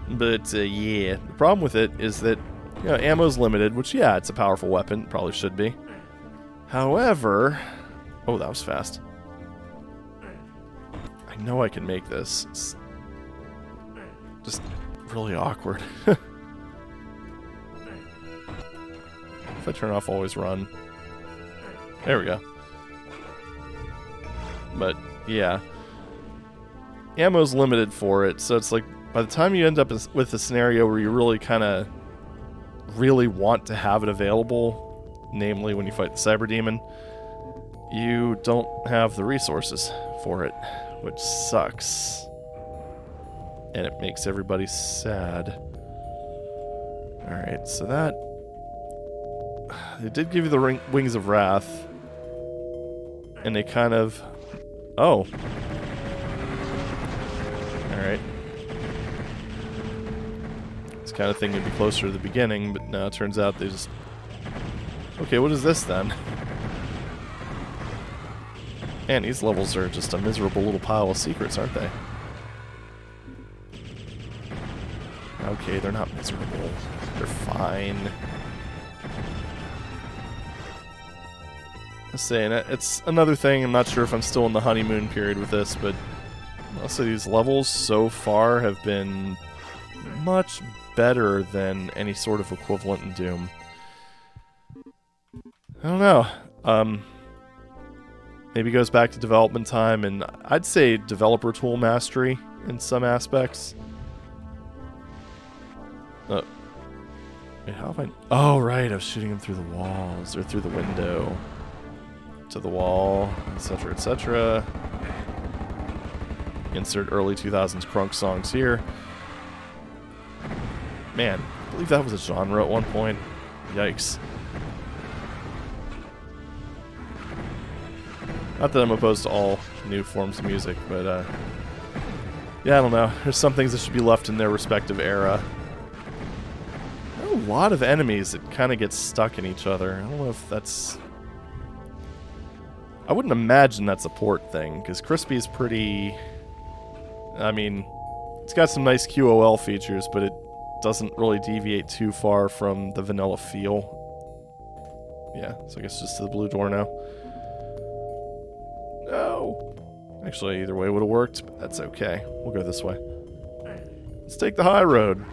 But, yeah. The problem with it is that, you know, ammo's limited, which, yeah, it's a powerful weapon. Probably should be. However... Oh, that was fast. I know I can make this. It's just really awkward. If I turn off always run. There we go. But, yeah. Ammo's limited for it, so it's like, by the time you end up with a scenario where you really kind of really want to have it available, namely when you fight the Cyber Demon, you don't have the resources for it, which sucks. And it makes everybody sad. Alright, so that... They did give you the Wings of Wrath. And they kind of... Oh. Alright. This kind of thing would be closer to the beginning, but no, it turns out they just... Okay, what is this then? Man, these levels are just a miserable little pile of secrets, aren't they? Okay, they're not miserable. They're fine. I'm saying it's another thing. I'm not sure if I'm still in the honeymoon period with this, but Also, these levels so far have been much better than any sort of equivalent in Doom. I don't know. Maybe it goes back to development time, and I'd say developer tool mastery in some aspects. Wait, how have I... Oh, right, I was shooting him through the walls, or through the window. To the wall, etc., etc. Insert early 2000s crunk songs here. Man, I believe that was a genre at one point. Yikes. Not that I'm opposed to all new forms of music, but yeah, I don't know. There's some things that should be left in their respective era. There are a lot of enemies that kind of get stuck in each other. I don't know if that's... I wouldn't imagine that's a port thing, because Crispy's pretty... I mean, it's got some nice QOL features, but it doesn't really deviate too far from the vanilla feel. Yeah, so I guess just to the blue door now. No! Actually, either way would have worked, but that's okay. We'll go this way. Let's take the high road.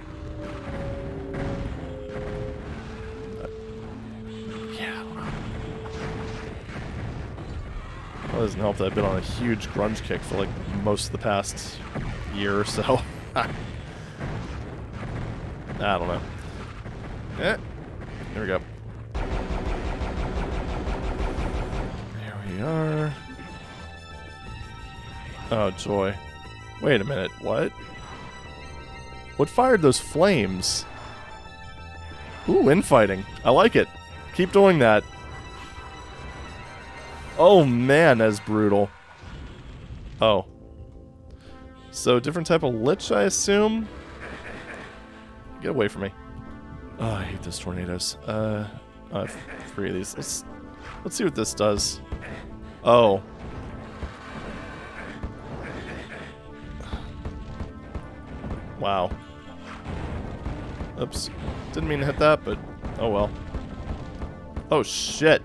Yeah, I don't know. Well, it doesn't help that I've been on a huge grunge kick for like most of the past year or so. I don't know. There we go. There we are. Oh, joy. Wait a minute, what? What fired those flames? Ooh, infighting. I like it. Keep doing that. Oh man, that's brutal. Oh. So, different type of lich, I assume? Get away from me. Oh, I hate those tornadoes. I have 3 of these. Let's see what this does. Oh. Wow. Oops. Didn't mean to hit that, but oh well. Oh shit.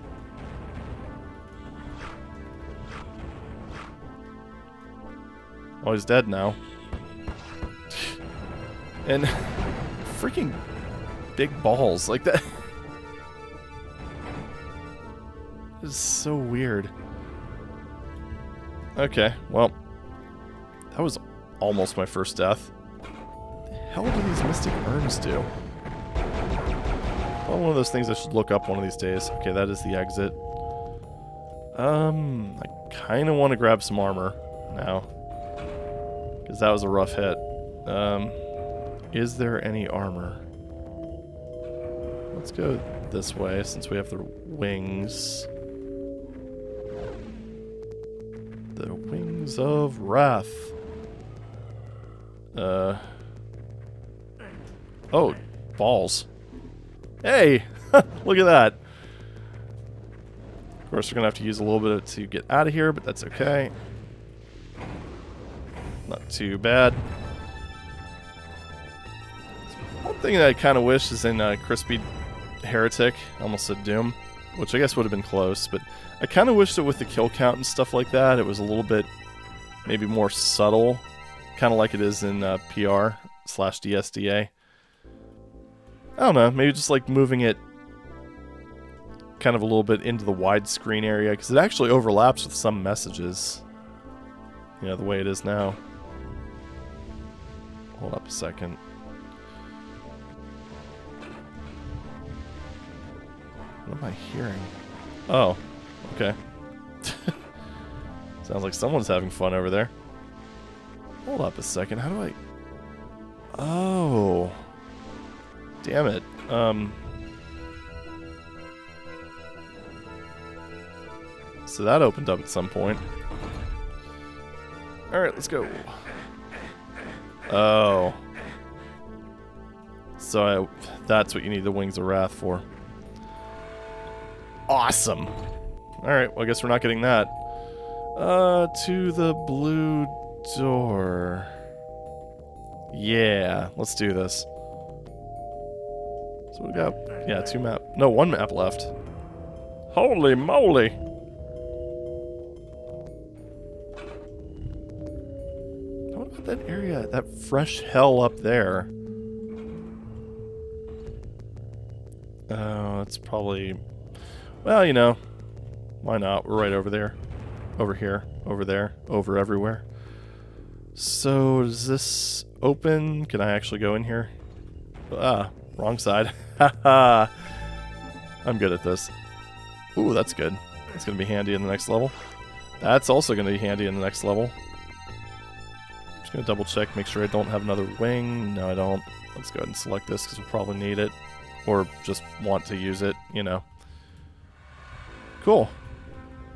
Oh, he's dead now. And freaking big balls like that. This is so weird. Okay, well, that was almost my first death. What the hell do these mystic urns do? Well, one of those things I should look up one of these days. Okay, that is the exit. I kind of want to grab some armor now, because that was a rough hit. Is there any armor? Let's go this way, since we have the wings. The wings of wrath. Oh, balls. Hey! Look at that! Of course, we're gonna have to use a little bit to get out of here, but that's okay. Not too bad. One thing that I kind of wish is in Crispy Heretic, I almost said Doom, which I guess would have been close, but I kind of wish that with the kill count and stuff like that, it was a little bit maybe more subtle, kind of like it is in PR/DSDA. I don't know, maybe just like moving it kind of a little bit into the widescreen area, because it actually overlaps with some messages. You know, the way it is now. Hold up a second. What am I hearing? Oh, okay. Sounds like someone's having fun over there. Hold up a second, how do I... Oh. Damn it. So that opened up at some point. Alright, let's go. Oh. So that's what you need the Wings of Wrath for. Awesome. Alright, well I guess we're not getting that. To the blue door. Yeah, let's do this. So we got, yeah, 2 map. No, 1 map left. Holy moly! that area, that fresh hell up there? Oh, it's probably... Well, you know, why not? We're right over there. Over here. Over there. Over everywhere. So, does this open? Can I actually go in here? Ah, wrong side. Haha. I'm good at this. Ooh, that's good. That's going to be handy in the next level. That's also going to be handy in the next level. Just going to double check, make sure I don't have another wing. No, I don't. Let's go ahead and select this because we'll probably need it. Or just want to use it, you know. Cool.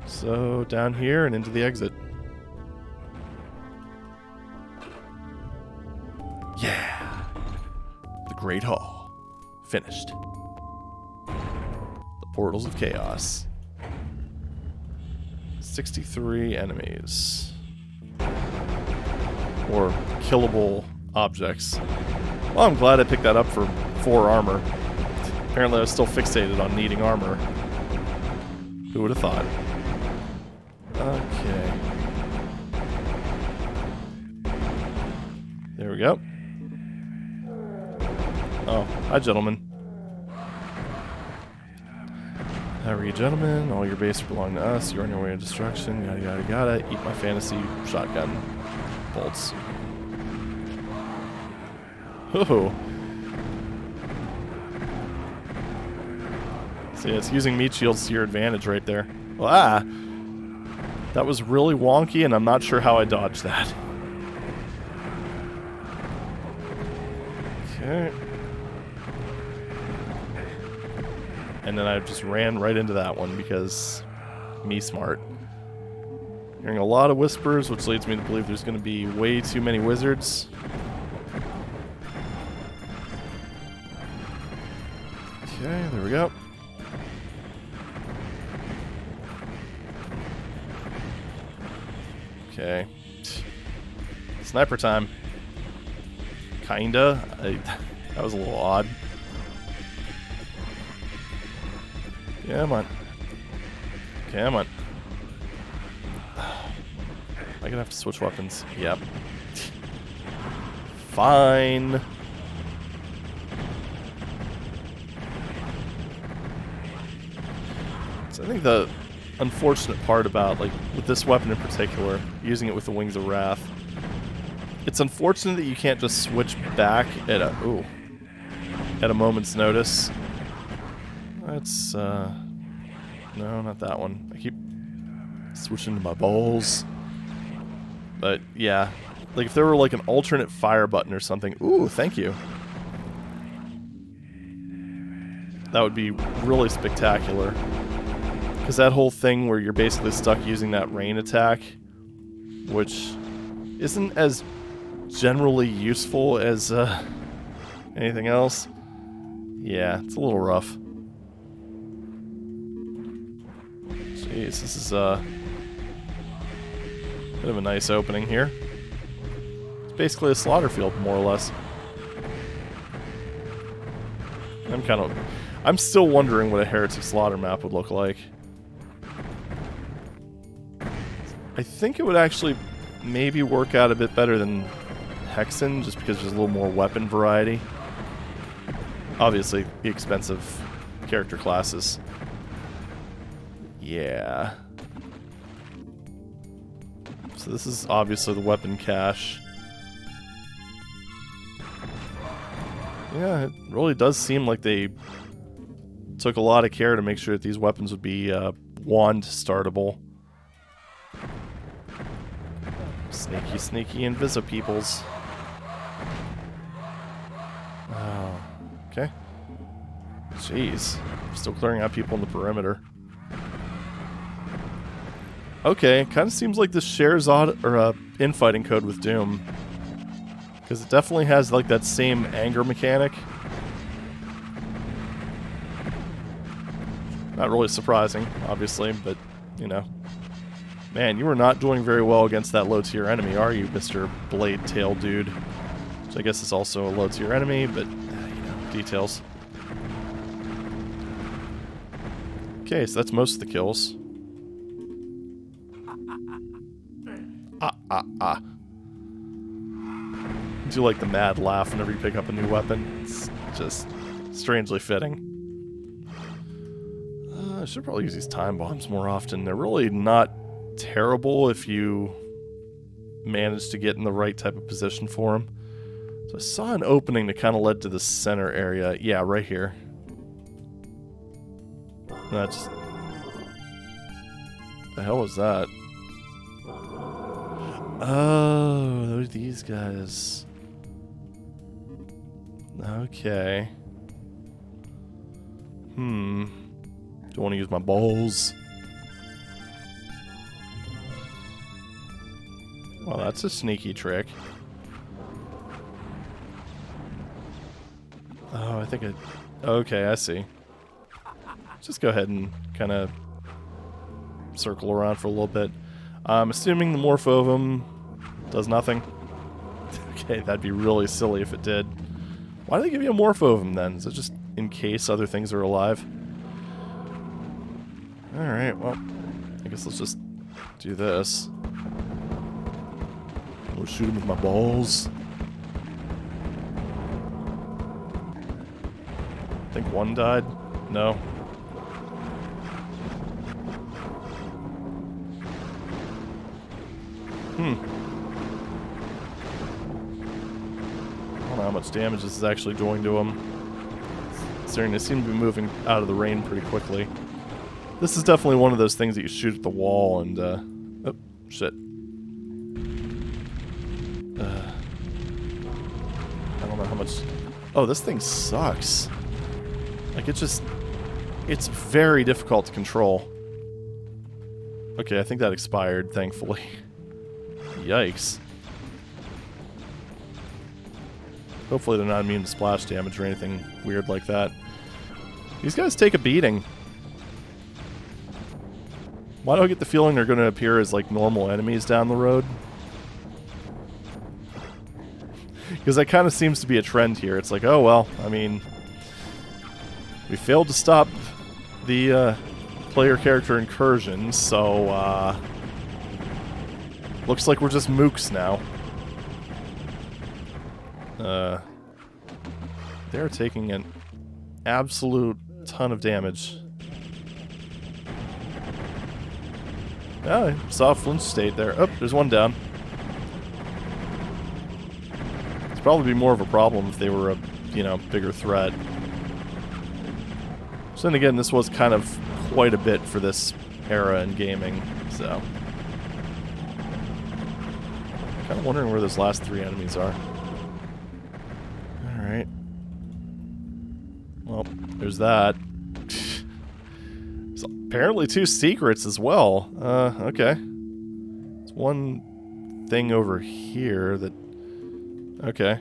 So, down here and into the exit. Yeah! The Great Hall. Finished. The Portals of Chaos. 63 enemies. Or killable objects. Well, I'm glad I picked that up for 4 armor. Apparently I was still fixated on needing armor. Who would have thought? Okay. There we go. Oh, hi gentlemen. How are you, gentlemen? All your base belong to us. You're on your way to destruction. Yada yada yada. Eat my fantasy shotgun bolts. Oh. See, it's using meat shields to your advantage right there. Ah! That was really wonky, and I'm not sure how I dodged that. Okay. And then I just ran right into that one because me smart. Hearing a lot of whispers, which leads me to believe there's going to be way too many wizards. Okay, there we go. Okay. Sniper time. Kinda. That was a little odd. Come on. Come on. Am I gonna have to switch weapons? Yep. Fine. So I think the unfortunate part about, like, with this weapon in particular, using it with the Wings of Wrath, it's unfortunate that you can't just switch back at a moment's notice. That's, no, not that one. I keep switching to my balls. But, yeah. Like, if there were, like, an alternate fire button or something... Ooh, thank you. That would be really spectacular. Because that whole thing where you're basically stuck using that rain attack, which isn't as generally useful as, anything else. Yeah, it's a little rough. Jeez, this is a bit of a nice opening here. It's basically a slaughter field, more or less. I'm still wondering what a Heretic slaughter map would look like. I think it would actually maybe work out a bit better than Hexen, just because there's a little more weapon variety. Obviously, the expensive character classes. Yeah. So this is obviously the weapon cache. Yeah, it really does seem like they took a lot of care to make sure that these weapons would be wand startable. Sneaky, sneaky invisi-peoples. Oh, okay. Jeez. Still clearing out people in the perimeter. Okay, kind of seems like this shares infighting code with Doom. Because it definitely has like that same anger mechanic. Not really surprising, obviously, but, you know. Man, you are not doing very well against that low-tier enemy, are you, Mr. Blade Tail Dude? Which I guess is also a low-tier enemy, but, you know, details. Okay, so that's most of the kills. do like the mad laugh whenever you pick up a new weapon. It's just strangely fitting. I should probably use these time bombs more often. They're really not terrible if you manage to get in the right type of position for them. So I saw an opening that kind of led to the center area. Yeah, right here. That's... the hell was that? Oh, those these guys. Okay. Do I want to use my balls? Well, that's a sneaky trick. Oh, I think it... okay, I see. Just go ahead and kind of circle around for a little bit. I'm assuming the Morphovum does nothing. Okay, that'd be really silly if it did. Why do they give you a Morphovum then? Is it just in case other things are alive? Alright, well, I guess let's just do this. I'll shoot him with my balls. I think one died. No. I don't know how much damage this is actually doing to him. Considering they seem to be moving out of the rain pretty quickly. This is definitely one of those things that you shoot at the wall and, oh, shit. I don't know how much... oh, this thing sucks. Like, it's very difficult to control. Okay, I think that expired, thankfully. Yikes. Hopefully they're not immune to splash damage or anything weird like that. These guys take a beating. Why do I get the feeling they're going to appear as, like, normal enemies down the road? Because that kind of seems to be a trend here. It's like, oh, well, I mean... we failed to stop the, player character incursions, so, looks like we're just mooks now. They're taking an absolute ton of damage. Oh, I saw a flinch state there. Oh, there's one down. It's probably be more of a problem if they were a, you know, bigger threat. So then again, this was kind of quite a bit for this era in gaming, so... kind of wondering where those last three enemies are. Alright. Well, there's that. There's apparently two secrets as well. Okay. There's one thing over here that... okay.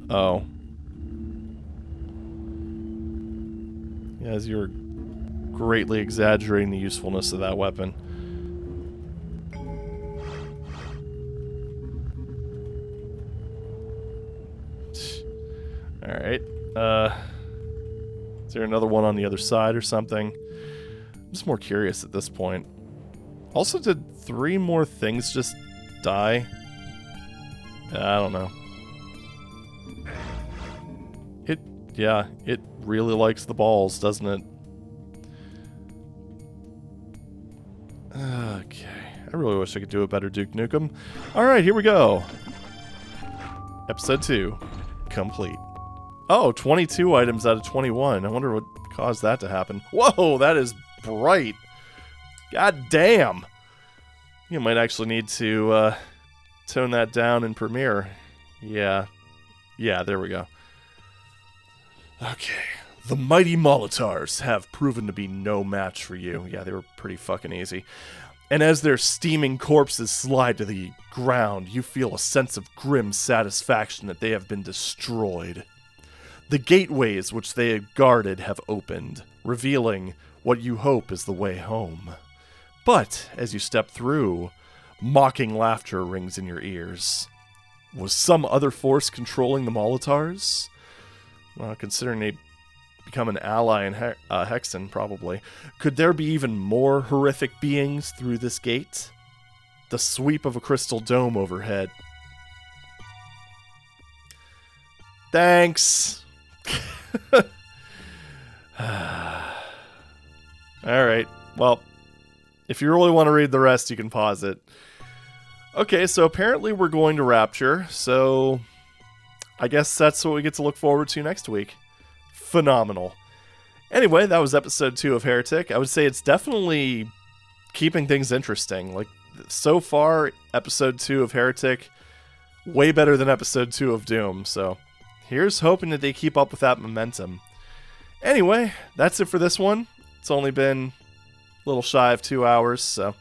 Oh. Yeah, as you're greatly exaggerating the usefulness of that weapon. Alright, is there another one on the other side or something? I'm just more curious at this point. Also, did 3 more things just die? I don't know. Yeah, it really likes the balls, doesn't it? Okay, I really wish I could do a better Duke Nukem. Alright, here we go. Episode 2, complete. Oh, 22 items out of 21. I wonder what caused that to happen. Whoa, that is bright. God damn. You might actually need to tone that down in Premiere. Yeah. Yeah, there we go. Okay. The mighty Molotars have proven to be no match for you. Yeah, they were pretty fucking easy. And as their steaming corpses slide to the ground, you feel a sense of grim satisfaction that they have been destroyed. The gateways which they had guarded have opened, revealing what you hope is the way home. But, as you step through, mocking laughter rings in your ears. Was some other force controlling the Molotars? Well, considering they become an ally in Hexen, probably. Could there be even more horrific beings through this gate? The sweep of a crystal dome overhead. Thanks. Alright, well, if you really want to read the rest, you can pause it. Okay, so apparently we're going to Rapture, so I guess that's what we get to look forward to next week. Phenomenal. Anyway, that was episode 2 of Heretic. I would say it's definitely keeping things interesting. Like, so far, episode 2 of Heretic, way better than episode 2 of Doom, so here's hoping that they keep up with that momentum. Anyway, that's it for this one. It's only been a little shy of 2 hours, so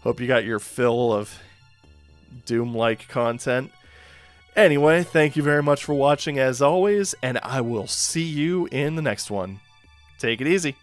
hope you got your fill of Doom-like content. Anyway, thank you very much for watching as always, and I will see you in the next one. Take it easy.